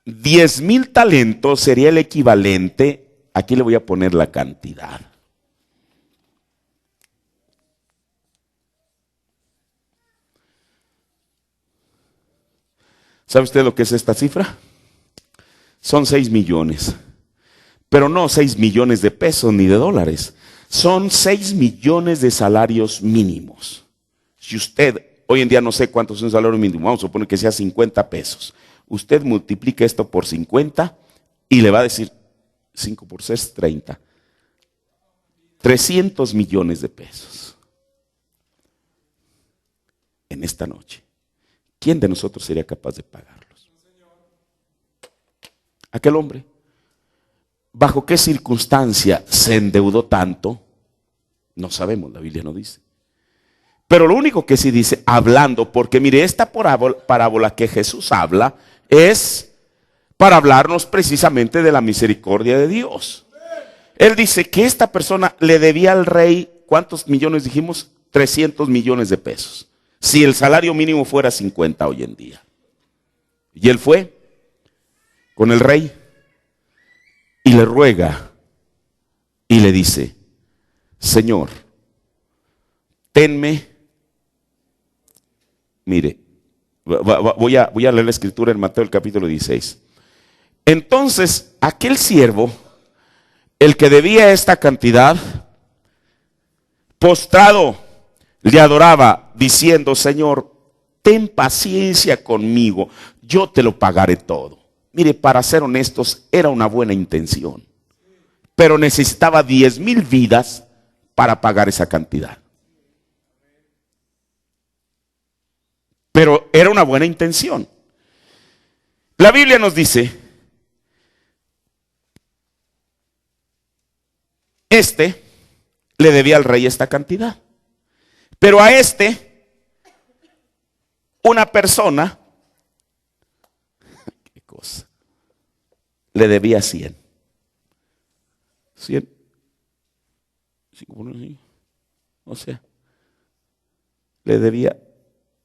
10,000 talentos sería el equivalente, aquí le voy a poner la cantidad. ¿Sabe usted lo que es esta cifra? Son 6 millones. Pero no 6 millones de pesos ni de dólares. Son 6 millones de salarios mínimos. Si usted, hoy en día no sé cuánto es un salario mínimo, vamos a suponer que sea 50 pesos. Usted multiplica esto por 50 y le va a decir 5 por 6, 30. 300 millones de pesos. En esta noche. ¿Quién de nosotros sería capaz de pagarlos? Aquel hombre. ¿Bajo qué circunstancia se endeudó tanto? No sabemos, la Biblia no dice. Pero lo único que sí dice, hablando, porque mire, esta parábola que Jesús habla es para hablarnos precisamente de la misericordia de Dios. Él dice que esta persona le debía al rey, ¿cuántos millones dijimos? 300 millones de pesos. Si el salario mínimo fuera 50 hoy en día. Y él fue con el rey y le ruega y le dice, Señor, tenme, mire, voy a leer la escritura en Mateo el capítulo 16. Entonces, aquel siervo, el que debía esta cantidad, postrado, le adoraba, diciendo, Señor, ten paciencia conmigo, yo te lo pagaré todo. Mire, para ser honestos, era una buena intención, pero necesitaba 10,000 vidas para pagar esa cantidad. Pero era una buena intención. La Biblia nos dice, este le debía al rey esta cantidad, pero a una persona, qué cosa, le debía 100. 100. O sea, le debía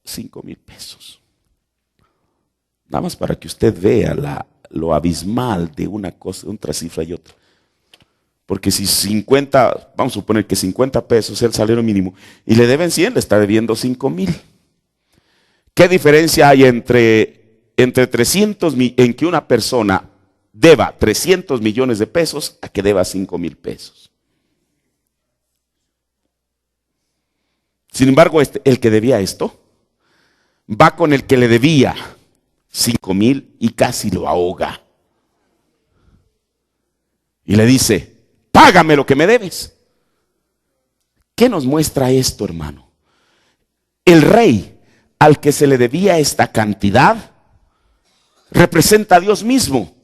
5,000 pesos. Nada más para que usted vea lo abismal de una cosa, de otra cifra y otra. Porque si 50, vamos a suponer que 50 pesos es el salario mínimo y le deben 100, le está debiendo 5,000. ¿Qué diferencia hay entre 300 en que una persona deba 300 millones de pesos a que deba 5,000 pesos? Sin embargo, el que debía esto va con el que le debía 5,000 y casi lo ahoga. Y le dice, págame lo que me debes. ¿Qué nos muestra esto, hermano? El rey al que se le debía esta cantidad representa a Dios mismo.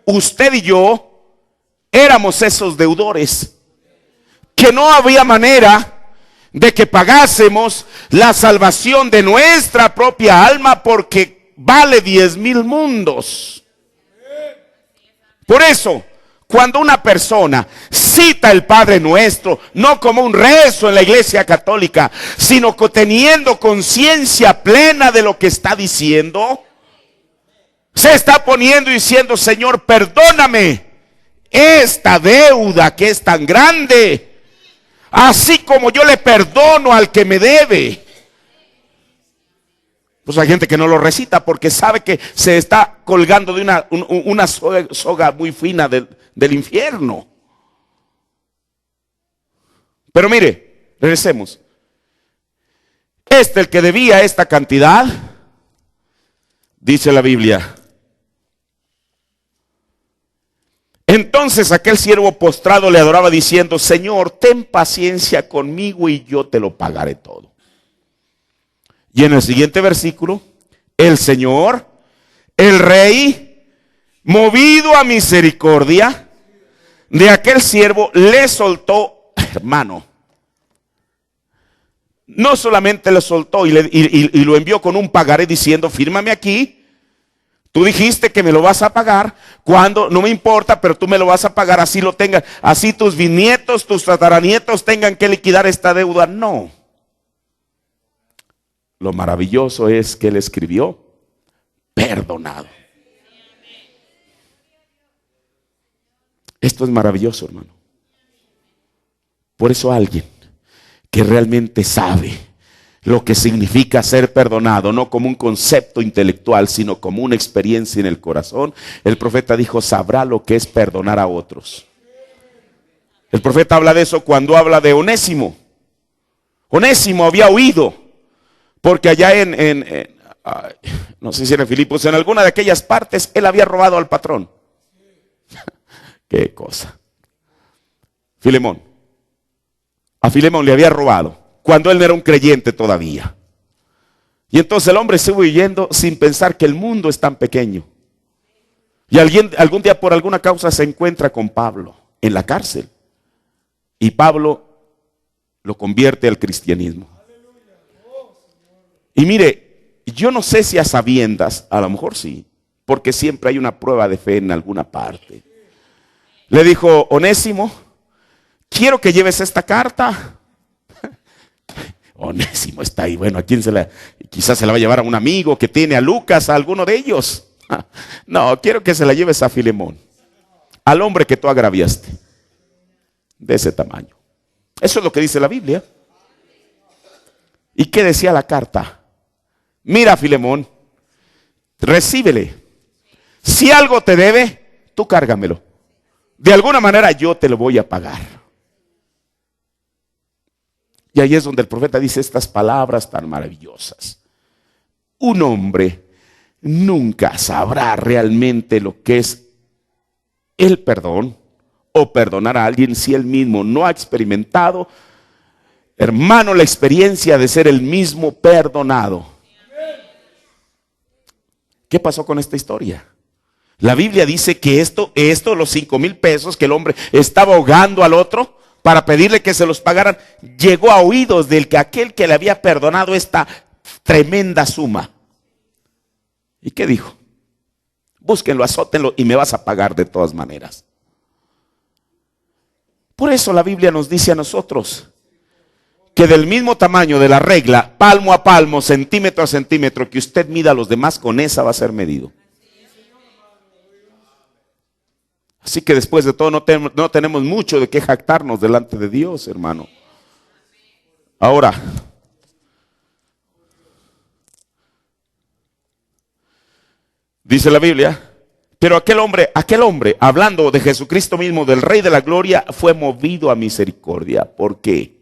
Usted y yo éramos esos deudores que no había manera de que pagásemos la salvación de nuestra propia alma, porque vale 10,000 mundos. Por eso, cuando una persona cita el Padre Nuestro, no como un rezo en la Iglesia Católica, sino teniendo conciencia plena de lo que está diciendo, se está poniendo y diciendo, Señor, perdóname esta deuda que es tan grande, así como yo le perdono al que me debe. Pues hay gente que no lo recita porque sabe que se está colgando de una soga muy fina del infierno. Pero mire, regresemos. El que debía esta cantidad, dice la Biblia. Entonces aquel siervo postrado le adoraba diciendo, Señor, ten paciencia conmigo y yo te lo pagaré todo. Y en el siguiente versículo, el Señor, el Rey, movido a misericordia de aquel siervo, le soltó, hermano. No solamente le soltó y lo envió con un pagaré diciendo, fírmame aquí. Tú dijiste que me lo vas a pagar, cuando no me importa, pero tú me lo vas a pagar, así lo tengas, así tus bisnietos, tus tataranietos tengan que liquidar esta deuda. No. Lo maravilloso es que él escribió, perdonado. Esto es maravilloso, hermano. Por eso alguien que realmente sabe lo que significa ser perdonado, no como un concepto intelectual, sino como una experiencia en el corazón, el profeta dijo, sabrá lo que es perdonar a otros. El profeta habla de eso cuando habla de Onésimo. Onésimo había huido, porque allá no sé si era en Filipos, en alguna de aquellas partes, él había robado al patrón. Qué cosa. Filemón. A Filemón le había robado cuando él no era un creyente todavía. Y entonces el hombre se fue huyendo sin pensar que el mundo es tan pequeño. Y algún día por alguna causa se encuentra con Pablo en la cárcel. Y Pablo lo convierte al cristianismo. Y mire, yo no sé si a sabiendas, a lo mejor sí, porque siempre hay una prueba de fe en alguna parte. Le dijo: Onésimo, quiero que lleves esta carta. Onésimo está ahí. Bueno, ¿a quién quizás se la va a llevar a un amigo que tiene, a Lucas, a alguno de ellos? No, quiero que se la lleves a Filemón, al hombre que tú agraviaste, de ese tamaño. Eso es lo que dice la Biblia. ¿Y qué decía la carta? Mira, Filemón, recíbele. Si algo te debe, tú cárgamelo. De alguna manera yo te lo voy a pagar. Y ahí es donde el profeta dice estas palabras tan maravillosas. Un hombre nunca sabrá realmente lo que es el perdón o perdonar a alguien si él mismo no ha experimentado, hermano, la experiencia de ser el mismo perdonado. ¿Qué pasó con esta historia? La Biblia dice que esto, los 5,000 pesos que el hombre estaba ahogando al otro para pedirle que se los pagaran, llegó a oídos del que aquel que le había perdonado esta tremenda suma. ¿Y qué dijo? Búsquenlo, azótenlo y me vas a pagar de todas maneras. Por eso la Biblia nos dice a nosotros que del mismo tamaño de la regla, palmo a palmo, centímetro a centímetro, que usted mida a los demás, con esa va a ser medido. Así que después de todo no tenemos mucho de qué jactarnos delante de Dios, hermano. Ahora, dice la Biblia, pero aquel hombre, hablando de Jesucristo mismo, del Rey de la Gloria, fue movido a misericordia. ¿Por qué?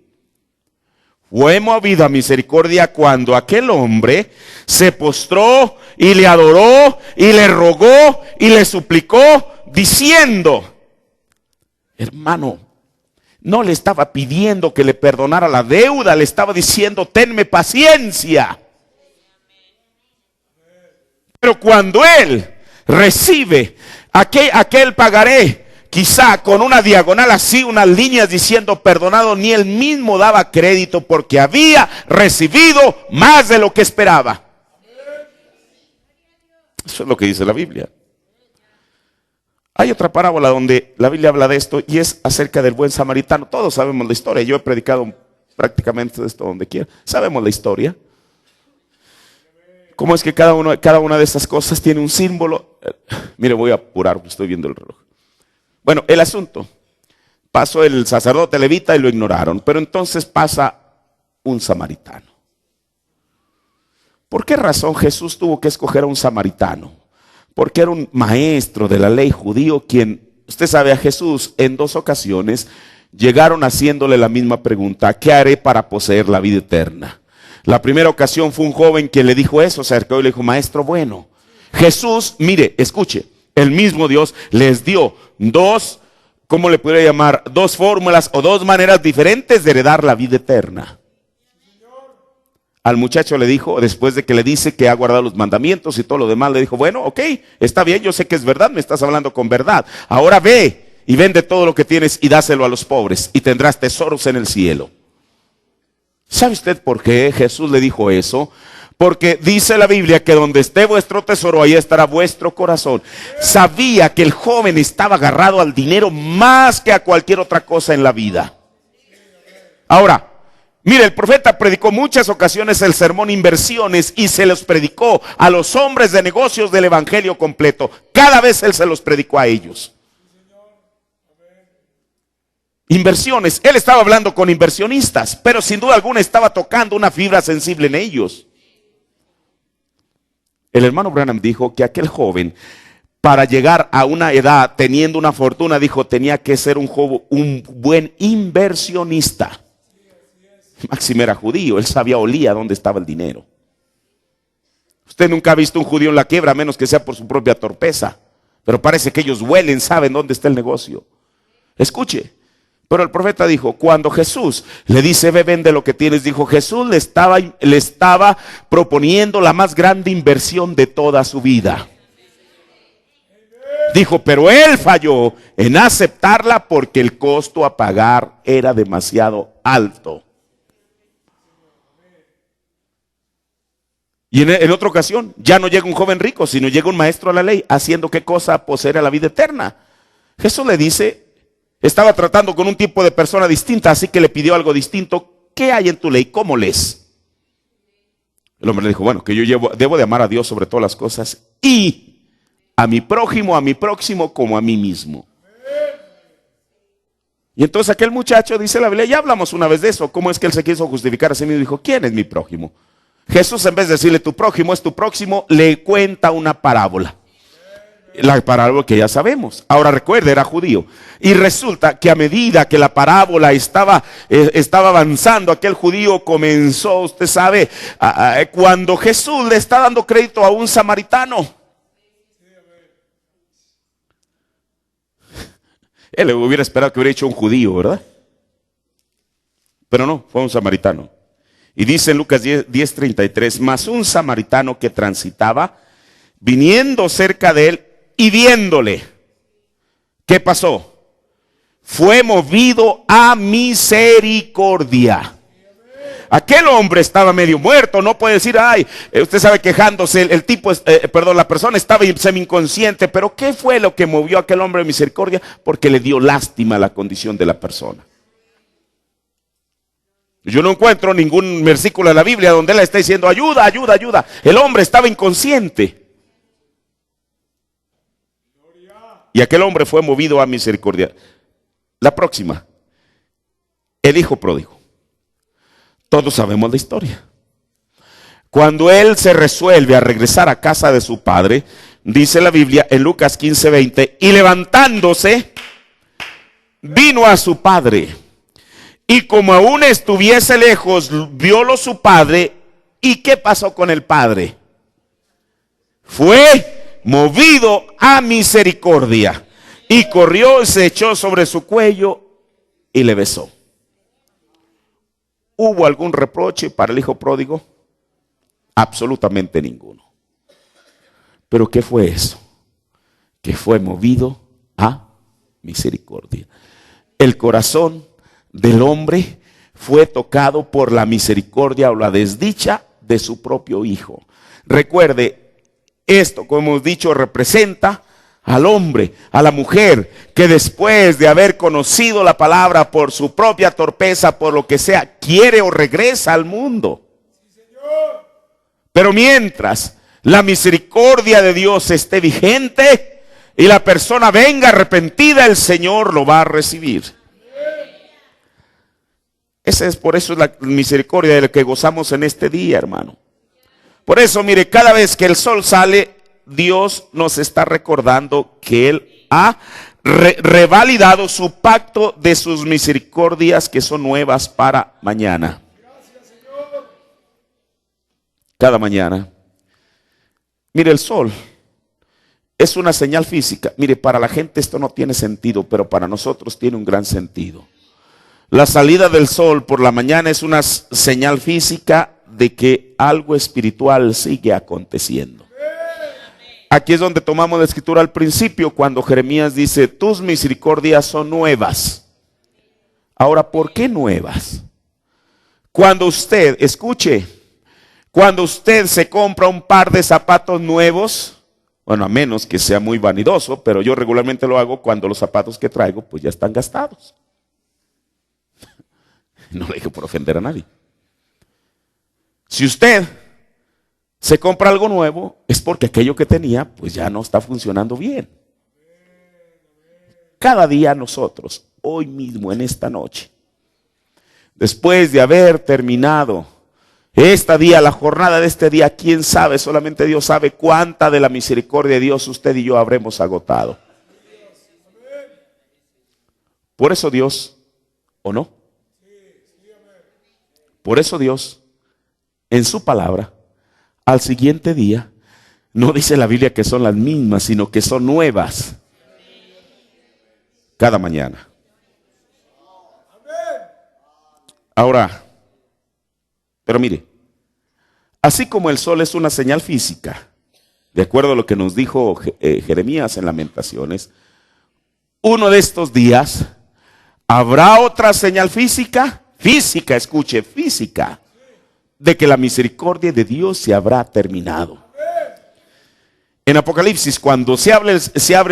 Fue movido a misericordia cuando aquel hombre se postró y le adoró y le rogó y le suplicó, diciendo, hermano, no le estaba pidiendo que le perdonara la deuda, le estaba diciendo, tenme paciencia. Pero cuando él recibe aquel pagaré, quizá con una diagonal así, unas líneas diciendo perdonado, ni él mismo daba crédito porque había recibido más de lo que esperaba. Eso es lo que dice la Biblia. Hay otra parábola donde la Biblia habla de esto y es acerca del buen samaritano. Todos sabemos la historia. Yo he predicado prácticamente de esto donde quiera. Sabemos la historia. ¿Cómo es que cada una de estas cosas tiene un símbolo? Mire, voy a apurar, estoy viendo el reloj. Bueno, el asunto. Pasó el sacerdote levita y lo ignoraron. Pero entonces pasa un samaritano. ¿Por qué razón Jesús tuvo que escoger a un samaritano? Porque era un maestro de la ley judío quien, usted sabe, a Jesús en 2 ocasiones llegaron haciéndole la misma pregunta: ¿qué haré para poseer la vida eterna? La primera ocasión fue un joven que le dijo eso, se acercó y le dijo: maestro bueno. Jesús, mire, escuche, el mismo Dios les dio ¿cómo le podría llamar? 2 fórmulas o 2 maneras diferentes de heredar la vida eterna. Al muchacho le dijo, después de que le dice que ha guardado los mandamientos y todo lo demás, le dijo: bueno, ok, está bien, yo sé que es verdad, me estás hablando con verdad. Ahora ve y vende todo lo que tienes y dáselo a los pobres y tendrás tesoros en el cielo. ¿Sabe usted por qué Jesús le dijo eso? Porque dice la Biblia que donde esté vuestro tesoro, ahí estará vuestro corazón. Sabía que el joven estaba agarrado al dinero más que a cualquier otra cosa en la vida. Ahora, mire, el profeta predicó muchas ocasiones el sermón Inversiones y se los predicó a los hombres de negocios del evangelio completo. Cada vez él se los predicó a ellos. Inversiones, él estaba hablando con inversionistas, pero sin duda alguna estaba tocando una fibra sensible en ellos. El hermano Branham dijo que aquel joven, para llegar a una edad teniendo una fortuna, dijo, tenía que ser un buen inversionista. Máximo era judío, él sabía, olía dónde estaba el dinero. Usted nunca ha visto un judío en la quiebra, a menos que sea por su propia torpeza. Pero parece que ellos huelen, saben dónde está el negocio. Escuche, pero el profeta dijo, cuando Jesús le dice, ve, vende lo que tienes, dijo, Jesús le estaba proponiendo la más grande inversión de toda su vida. Dijo, pero él falló en aceptarla porque el costo a pagar era demasiado alto. Y en otra ocasión, ya no llega un joven rico, sino llega un maestro de la ley, haciendo qué cosa, poseer a la vida eterna. Jesús le dice, estaba tratando con un tipo de persona distinta, así que le pidió algo distinto. ¿Qué hay en tu ley? ¿Cómo lees? El hombre le dijo, bueno, que yo debo de amar a Dios sobre todas las cosas y a mi prójimo, a mi próximo, como a mí mismo. Y entonces aquel muchacho, dice la Biblia, ya hablamos una vez de eso, cómo es que él se quiso justificar a sí mismo y dijo, ¿quién es mi prójimo? Jesús, en vez de decirle tu prójimo es tu próximo, le cuenta una parábola. La parábola que ya sabemos. Ahora recuerde, era judío. Y resulta que a medida que la parábola estaba avanzando, aquel judío comenzó, usted sabe, cuando Jesús le está dando crédito a un samaritano. Él hubiera esperado que hubiera hecho un judío, ¿verdad? Pero no, fue un samaritano. Y dice en Lucas 10:33, mas un samaritano que transitaba, viniendo cerca de él y viéndole, ¿qué pasó? Fue movido a misericordia. Aquel hombre estaba medio muerto, no puede decir, ay, usted sabe, quejándose, la persona estaba semi-inconsciente, pero ¿qué fue lo que movió a aquel hombre a misericordia? Porque le dio lástima a la condición de la persona. Yo no encuentro ningún versículo de la Biblia donde él está diciendo, ayuda, ayuda, ayuda. El hombre estaba inconsciente. Y aquel hombre fue movido a misericordia. La próxima, el hijo pródigo. Todos sabemos la historia. Cuando él se resuelve a regresar a casa de su padre, dice la Biblia en Lucas 15:20, y levantándose, vino a su padre. Y como aún estuviese lejos, viólo su padre. ¿Y qué pasó con el padre? Fue movido a misericordia. Y corrió, se echó sobre su cuello y le besó. ¿Hubo algún reproche para el hijo pródigo? Absolutamente ninguno. ¿Pero qué fue eso? Que fue movido a misericordia. El corazón del hombre fue tocado por la misericordia o la desdicha de su propio hijo. Recuerde, esto, como hemos dicho, representa al hombre, a la mujer, que después de haber conocido la palabra por su propia torpeza, por lo que sea, quiere o regresa al mundo. Pero mientras la misericordia de Dios esté vigente y la persona venga arrepentida, el Señor lo va a recibir. Por eso es la misericordia de la que gozamos en este día, hermano. Por eso, mire, cada vez que el sol sale, Dios nos está recordando que Él ha revalidado su pacto de sus misericordias que son nuevas para mañana. Cada mañana. Mire, el sol es una señal física. Mire, para la gente esto no tiene sentido, pero para nosotros tiene un gran sentido. La salida del sol por la mañana es una señal física de que algo espiritual sigue aconteciendo. Aquí es donde tomamos la escritura al principio, cuando Jeremías dice, tus misericordias son nuevas. Ahora, ¿por qué nuevas? Cuando usted, escuche, cuando usted se compra un par de zapatos nuevos, bueno, a menos que sea muy vanidoso, pero yo regularmente lo hago cuando los zapatos que traigo pues ya están gastados. No le digo por ofender a nadie. Si usted se compra algo nuevo, es porque aquello que tenía pues ya no está funcionando bien. Cada día nosotros, hoy mismo, en esta noche, después de haber terminado la jornada de este día, quién sabe, solamente Dios sabe cuánta de la misericordia de Dios usted y yo habremos agotado. Por eso Dios, ¿o no? Por eso Dios, en su palabra, al siguiente día, no dice la Biblia que son las mismas, sino que son nuevas cada mañana. Ahora, pero mire, así como el sol es una señal física, de acuerdo a lo que nos dijo Jeremías en Lamentaciones, uno de estos días habrá otra señal física, escuche, física, de que la misericordia de Dios se habrá terminado. En Apocalipsis, cuando se abre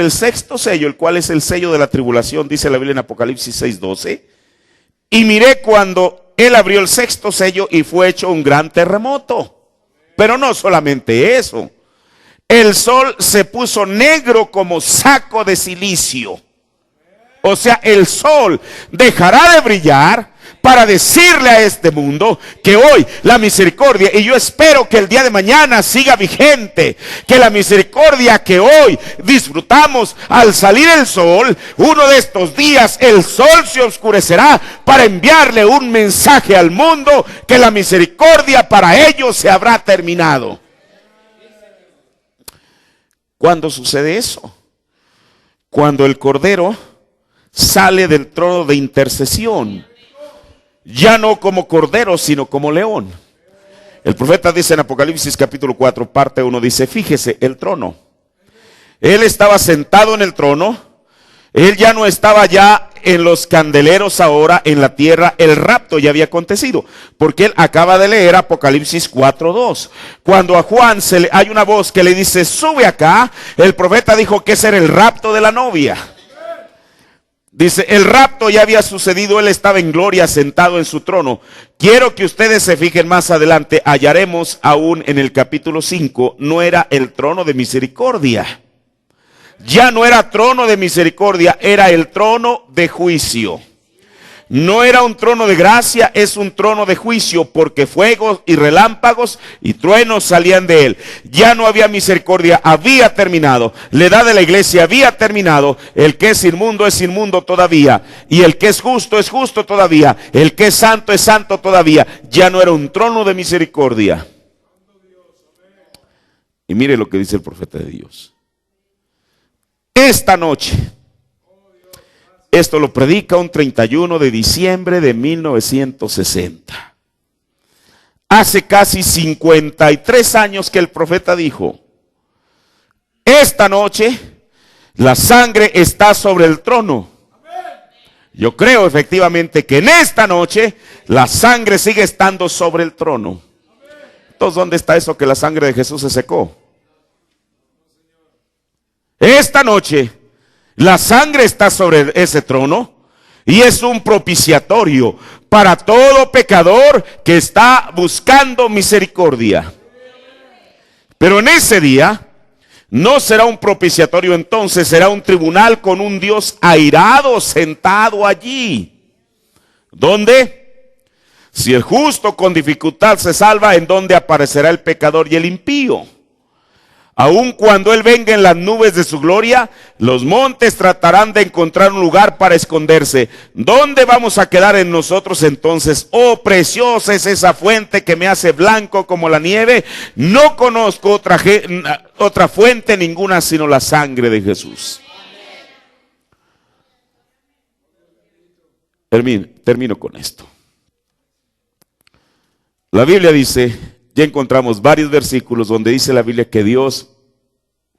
el sexto sello, el cual es el sello de la tribulación, dice la Biblia en Apocalipsis 6:12, y miré cuando él abrió el sexto sello y fue hecho un gran terremoto. Pero no solamente eso, el sol se puso negro como saco de silicio. O sea, el sol dejará de brillar para decirle a este mundo que hoy la misericordia, y yo espero que el día de mañana siga vigente, que la misericordia que hoy disfrutamos al salir el sol, uno de estos días el sol se oscurecerá para enviarle un mensaje al mundo que la misericordia para ellos se habrá terminado. ¿Cuándo sucede eso? Cuando el Cordero sale del trono de intercesión, ya no como cordero, sino como león. El profeta dice en Apocalipsis capítulo 4, parte 1, dice, fíjese el trono. Él estaba sentado en el trono. Él ya no estaba ya en los candeleros ahora en la tierra. El rapto ya había acontecido, porque él acaba de leer Apocalipsis 4:2. Cuando a Juan hay una voz que le dice, sube acá, el profeta dijo que ese era el rapto de la novia. Dice, el rapto ya había sucedido, él estaba en gloria sentado en su trono. Quiero que ustedes se fijen más adelante, hallaremos aún en el capítulo 5, no era el trono de misericordia. Ya no era trono de misericordia, era el trono de juicio. No era un trono de gracia, es un trono de juicio, porque fuegos y relámpagos y truenos salían de él. Ya no había misericordia, había terminado. La edad de la iglesia había terminado. El que es inmundo todavía. Y el que es justo todavía. El que es santo todavía. Ya no era un trono de misericordia. Y mire lo que dice el profeta de Dios. Esta noche, esto lo predica un 31 de diciembre de 1960. Hace casi 53 años que el profeta dijo, esta noche la sangre está sobre el trono. Yo creo efectivamente que en esta noche la sangre sigue estando sobre el trono. Entonces, ¿dónde está eso que la sangre de Jesús se secó? Esta noche la sangre está sobre ese trono y es un propiciatorio para todo pecador que está buscando misericordia. Pero en ese día no será un propiciatorio, entonces será un tribunal con un Dios airado sentado allí. ¿Dónde? Si el justo con dificultad se salva, ¿en dónde aparecerá el pecador y el impío? Aun cuando él venga en las nubes de su gloria, los montes tratarán de encontrar un lugar para esconderse. ¿Dónde vamos a quedar en nosotros entonces? Oh, preciosa es esa fuente que me hace blanco como la nieve. No conozco otra fuente ninguna sino la sangre de Jesús. Termino con esto. La Biblia dice, ya encontramos varios versículos donde dice la Biblia que Dios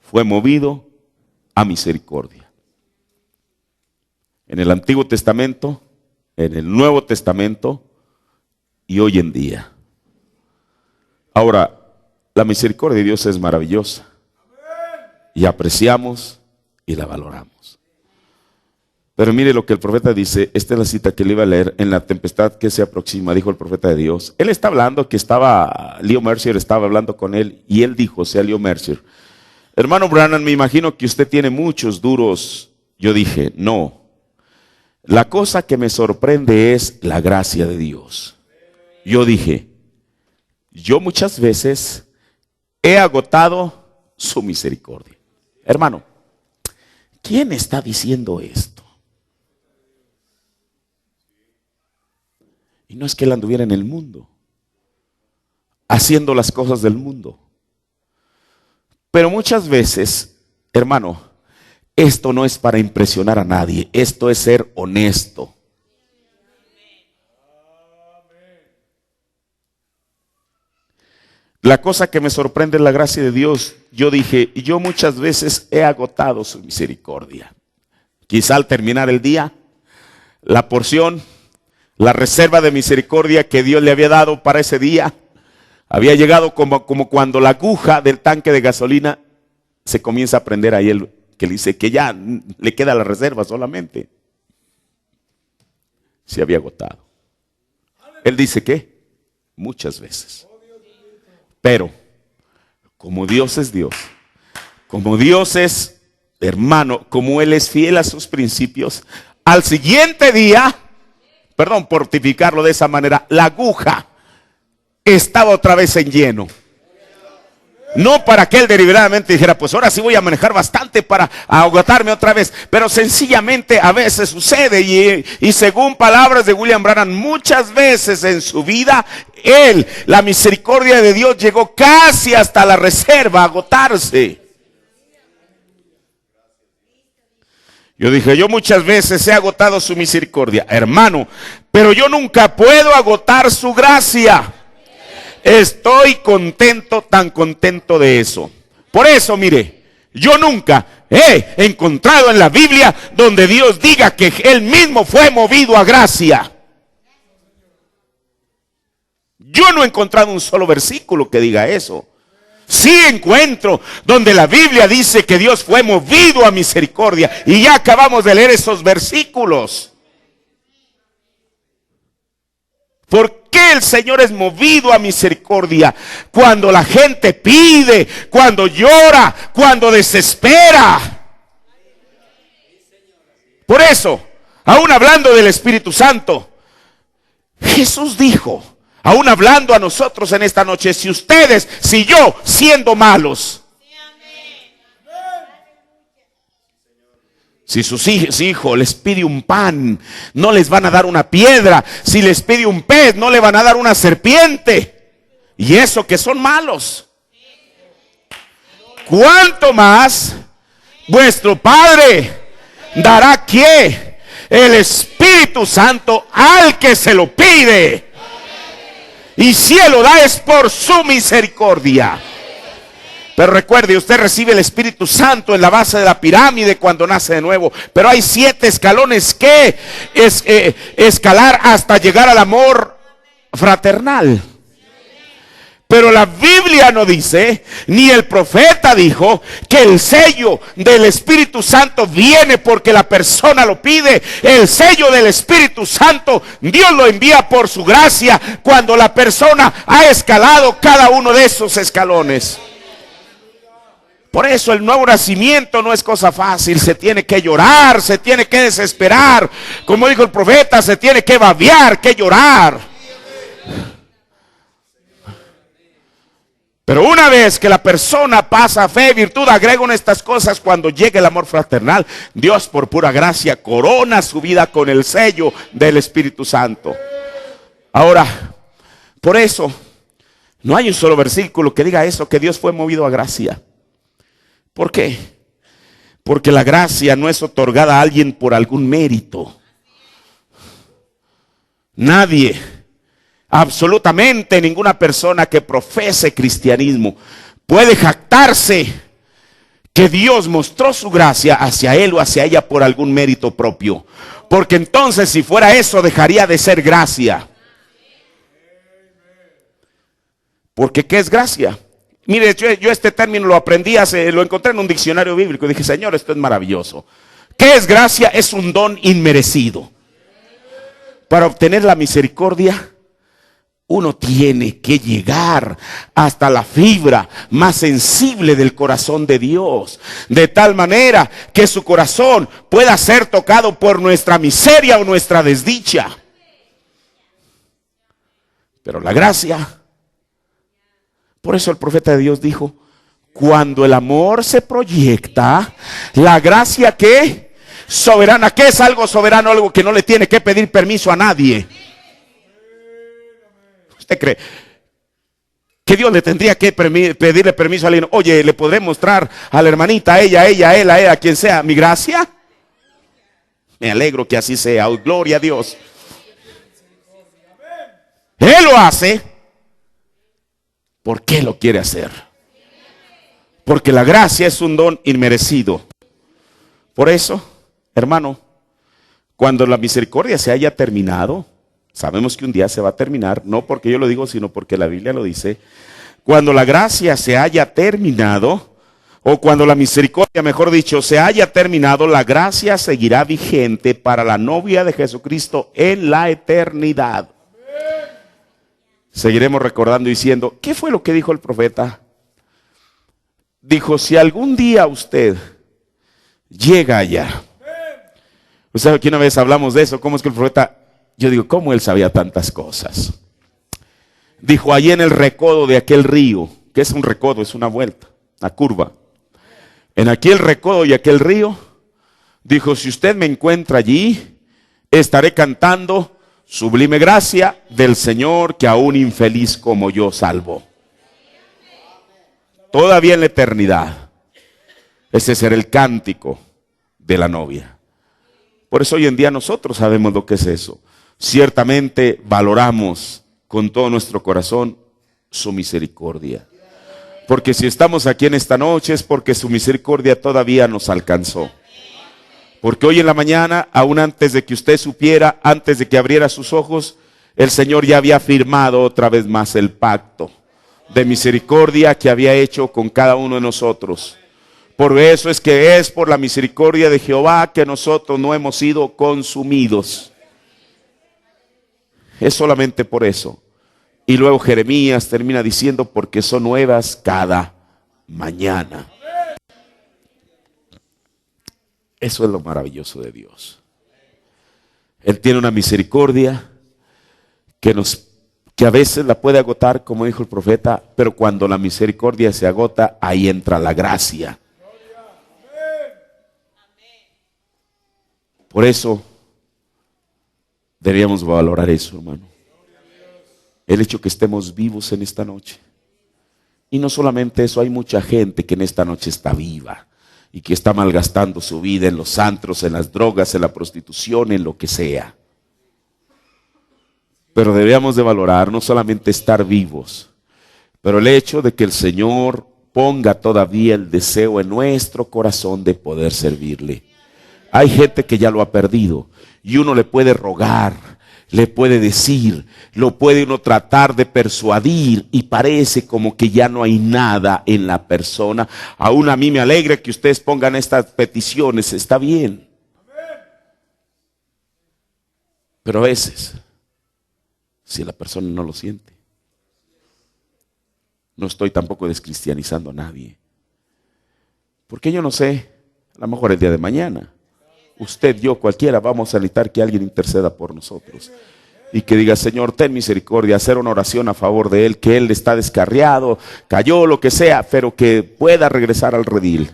fue movido a misericordia. En el Antiguo Testamento, en el Nuevo Testamento y hoy en día. Ahora, la misericordia de Dios es maravillosa y apreciamos y la valoramos. Pero mire lo que el profeta dice, esta es la cita que le iba a leer, en la tempestad que se aproxima, dijo el profeta de Dios. Él está hablando que Leo Mercier estaba hablando con él y él dijo, Leo Mercier, hermano Branham, me imagino que usted tiene muchos duros. Yo dije, no, la cosa que me sorprende es la gracia de Dios. Yo dije, yo muchas veces he agotado su misericordia. Hermano, ¿quién está diciendo esto? Y no es que él anduviera en el mundo, haciendo las cosas del mundo. Pero muchas veces, hermano, esto no es para impresionar a nadie, esto es ser honesto. La cosa que me sorprende es la gracia de Dios. Yo dije, yo muchas veces he agotado su misericordia. Quizá al terminar el día, la porción, la reserva de misericordia que Dios le había dado para ese día, Había llegado como cuando la aguja del tanque de gasolina se comienza a prender ahí, que le dice que ya le queda la reserva solamente. Se había agotado. Él dice que muchas veces. Pero como Dios es Dios, como Dios es hermano, como Él es fiel a sus principios, al siguiente día, por tipificarlo de esa manera, la aguja estaba otra vez en lleno. No para que él deliberadamente dijera, pues ahora sí voy a manejar bastante para agotarme otra vez. Pero sencillamente a veces sucede y según palabras de William Branham, muchas veces en su vida, la misericordia de Dios llegó casi hasta la reserva a agotarse. Yo dije, yo muchas veces he agotado su misericordia, hermano, pero yo nunca puedo agotar su gracia. Estoy contento, tan contento de eso. Por eso, mire, yo nunca he encontrado en la Biblia donde Dios diga que Él mismo fue movido a gracia. Yo no he encontrado un solo versículo que diga eso. Sí encuentro donde la Biblia dice que Dios fue movido a misericordia. Y ya acabamos de leer esos versículos. ¿Por qué el Señor es movido a misericordia? Cuando la gente pide, cuando llora, cuando desespera. Por eso, aún hablando del Espíritu Santo, Jesús dijo, aún hablando a nosotros en esta noche, si yo, siendo malos, si sus hijos les pide un pan, no les van a dar una piedra. Si les pide un pez, no le van a dar una serpiente. Y eso que son malos. ¿Cuánto más vuestro Padre dará que el Espíritu Santo al que se lo pide? Y si Él lo da es por su misericordia. Pero recuerde, usted recibe el Espíritu Santo en la base de la pirámide cuando nace de nuevo. Pero hay 7 escalones que escalar hasta llegar al amor fraternal. Pero la Biblia no dice, ni el profeta dijo, que el sello del Espíritu Santo viene porque la persona lo pide. El sello del Espíritu Santo, Dios lo envía por su gracia cuando la persona ha escalado cada uno de esos escalones. Por eso el nuevo nacimiento no es cosa fácil. Se tiene que llorar, se tiene que desesperar. Como dijo el profeta, se tiene que babear, que llorar. Pero una vez que la persona pasa a fe, virtud, agrega estas cosas, cuando llegue el amor fraternal, Dios por pura gracia corona su vida con el sello del Espíritu Santo. Ahora, por eso, no hay un solo versículo que diga eso, que Dios fue movido a gracia. ¿Por qué? Porque la gracia no es otorgada a alguien por algún mérito. Nadie, absolutamente ninguna persona que profese cristianismo puede jactarse que Dios mostró su gracia hacia él o hacia ella por algún mérito propio. Porque entonces, si fuera eso, dejaría de ser gracia. Porque ¿qué es gracia? Mire, yo este término lo aprendí lo encontré en un diccionario bíblico y dije, Señor, esto es maravilloso. ¿Qué es gracia? Es un don inmerecido. Para obtener la misericordia, uno tiene que llegar hasta la fibra más sensible del corazón de Dios, de tal manera que su corazón pueda ser tocado por nuestra miseria o nuestra desdicha. Pero la gracia, por eso el profeta de Dios dijo, cuando el amor se proyecta, la gracia que soberana, ¿qué es algo soberano? Algo que no le tiene que pedir permiso a nadie. ¿Usted cree que Dios le tendría que pedirle permiso a alguien? Oye, ¿le podré mostrar a la hermanita, a ella, él, a quien sea, mi gracia? Me alegro que así sea. Oh, gloria a Dios. Él lo hace. ¿Por qué lo quiere hacer? Porque la gracia es un don inmerecido. Por eso, hermano, cuando la misericordia se haya terminado, Sabemos que un día se va a terminar, no porque yo lo digo, sino porque la Biblia lo dice. Cuando la gracia se haya terminado, o cuando la misericordia, mejor dicho, se haya terminado, la gracia seguirá vigente para la novia de Jesucristo en la eternidad. Seguiremos recordando y diciendo, ¿qué fue lo que dijo el profeta? Dijo, si algún día usted llega allá. Usted sabe que una vez hablamos de eso, cómo es que el profeta, yo digo, ¿cómo él sabía tantas cosas? Dijo, allí en el recodo de aquel río, que es un recodo, es una vuelta, una curva. En aquel recodo y aquel río, dijo, si usted me encuentra allí, estaré cantando sublime gracia del Señor que a un infeliz como yo salvó. Todavía en la eternidad. Ese será el cántico de la novia. Por eso hoy en día nosotros sabemos lo que es eso. Ciertamente valoramos con todo nuestro corazón su misericordia. Porque si estamos aquí en esta noche es porque su misericordia todavía nos alcanzó. Porque hoy en la mañana, aún antes de que usted supiera, antes de que abriera sus ojos, el Señor ya había firmado otra vez más el pacto de misericordia que había hecho con cada uno de nosotros. Por eso es que es por la misericordia de Jehová que nosotros no hemos sido consumidos. Es solamente por eso. Y luego Jeremías termina diciendo, porque son nuevas cada mañana. Eso es lo maravilloso de Dios. Él tiene una misericordia que a veces la puede agotar, como dijo el profeta, pero cuando la misericordia se agota, ahí entra la gracia. Por eso deberíamos valorar eso, hermano. El hecho que estemos vivos en esta noche. Y no solamente eso, hay mucha gente que en esta noche está viva y que está malgastando su vida en los antros, en las drogas, en la prostitución, en lo que sea. Pero deberíamos de valorar no solamente estar vivos, pero el hecho de que el Señor ponga todavía el deseo en nuestro corazón de poder servirle. Hay gente que ya lo ha perdido y uno le puede rogar, le puede decir, lo puede uno tratar de persuadir y parece como que ya no hay nada en la persona. Aún a mí me alegra que ustedes pongan estas peticiones, está bien. Pero a veces, si la persona no lo siente, no estoy tampoco descristianizando a nadie. Porque yo no sé, a lo mejor el día de mañana, usted, yo, cualquiera, vamos a necesitar que alguien interceda por nosotros. Y que diga, Señor, ten misericordia, hacer una oración a favor de él, que él está descarriado, cayó, lo que sea, pero que pueda regresar al redil.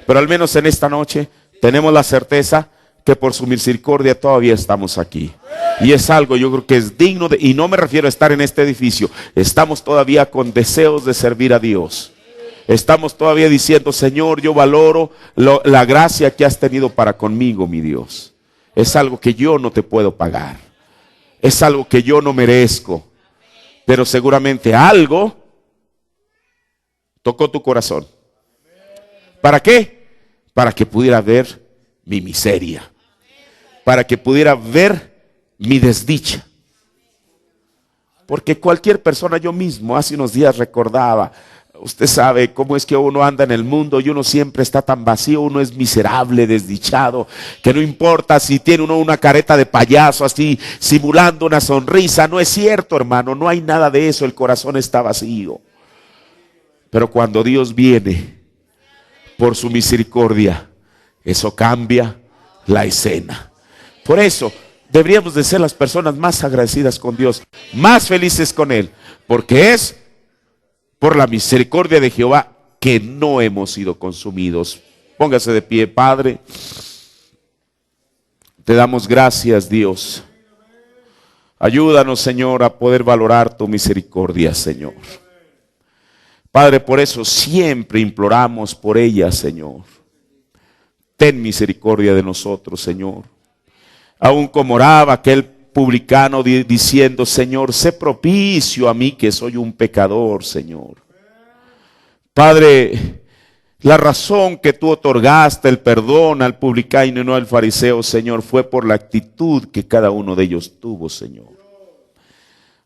Pero al menos en esta noche tenemos la certeza que por su misericordia todavía estamos aquí. Y es algo, yo creo que es digno de, y no me refiero a estar en este edificio, estamos todavía con deseos de servir a Dios. Estamos todavía diciendo, Señor, yo valoro la gracia que has tenido para conmigo, mi Dios. Es algo que yo no te puedo pagar. Es algo que yo no merezco. Pero seguramente algo tocó tu corazón. ¿Para qué? Para que pudiera ver mi miseria. Para que pudiera ver mi desdicha. Porque cualquier persona, yo mismo hace unos días recordaba, usted sabe cómo es que uno anda en el mundo y uno siempre está tan vacío, uno es miserable, desdichado, que no importa si tiene uno una careta de payaso así, simulando una sonrisa, no es cierto, hermano, no hay nada de eso, el corazón está vacío. Pero cuando Dios viene por su misericordia, eso cambia la escena. Por eso deberíamos de ser las personas más agradecidas con Dios, más felices con Él, porque es por la misericordia de Jehová que no hemos sido consumidos. Póngase de pie, Padre. Te damos gracias, Dios. Ayúdanos, Señor, a poder valorar tu misericordia, Señor. Padre, por eso siempre imploramos por ella, Señor. Ten misericordia de nosotros, Señor. Aún como oraba aquel publicano diciendo, Señor, sé propicio a mí que soy un pecador, Señor. Padre, la razón que tú otorgaste el perdón al publicano y no al fariseo, Señor, fue por la actitud que cada uno de ellos tuvo, Señor.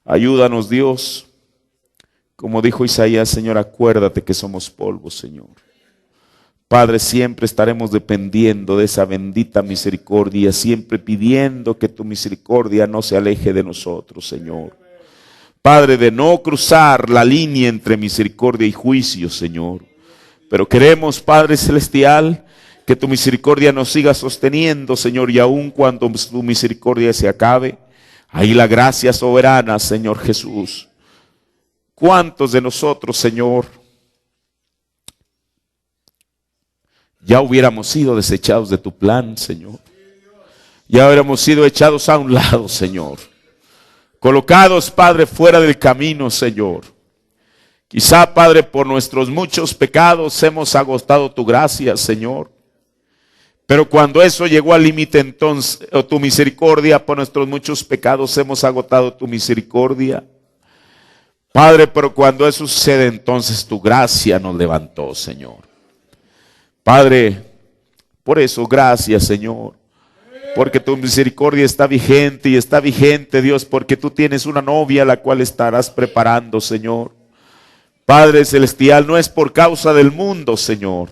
Ayúdanos, Dios. Como dijo Isaías, Señor, acuérdate que somos polvo, Señor. Padre, siempre estaremos dependiendo de esa bendita misericordia, siempre pidiendo que tu misericordia no se aleje de nosotros, Señor. Padre, de no cruzar la línea entre misericordia y juicio, Señor. Pero queremos, Padre Celestial, que tu misericordia nos siga sosteniendo, Señor, y aun cuando tu misericordia se acabe, ahí la gracia soberana, Señor Jesús. ¿Cuántos de nosotros, Señor, ya hubiéramos sido desechados de tu plan, Señor? Ya hubiéramos sido echados a un lado, Señor. Colocados, Padre, fuera del camino, Señor. Quizá, Padre, por nuestros muchos pecados hemos agotado tu gracia, Señor. Pero cuando eso llegó al límite, entonces, o tu misericordia, por nuestros muchos pecados hemos agotado tu misericordia. Padre, pero cuando eso sucede, entonces tu gracia nos levantó, Señor. Padre, por eso, gracias, Señor. Porque tu misericordia está vigente y está vigente, Dios, porque tú tienes una novia a la cual estarás preparando, Señor. Padre Celestial, no es por causa del mundo, Señor.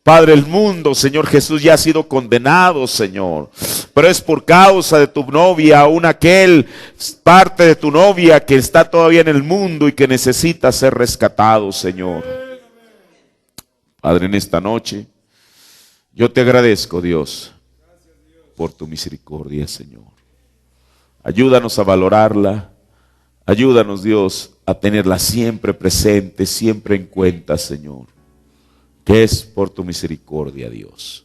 Padre, el mundo, Señor Jesús, ya ha sido condenado, Señor. Pero es por causa de tu novia, aún aquel parte de tu novia que está todavía en el mundo y que necesita ser rescatado, Señor. Padre, en esta noche, yo te agradezco, Dios, por tu misericordia, Señor. Ayúdanos a valorarla. Ayúdanos, Dios, a tenerla siempre presente, siempre en cuenta, Señor. Que es por tu misericordia, Dios.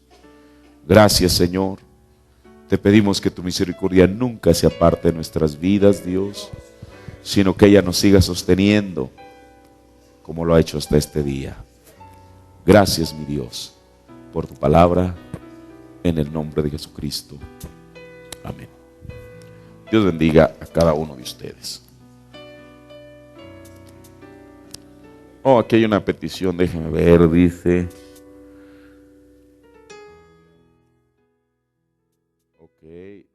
Gracias, Señor. Te pedimos que tu misericordia nunca se aparte de nuestras vidas, Dios, sino que ella nos siga sosteniendo como lo ha hecho hasta este día. Gracias, mi Dios, por tu palabra, en el nombre de Jesucristo. Amén. Dios bendiga a cada uno de ustedes. Oh, aquí hay una petición, déjenme ver, dice. Ok.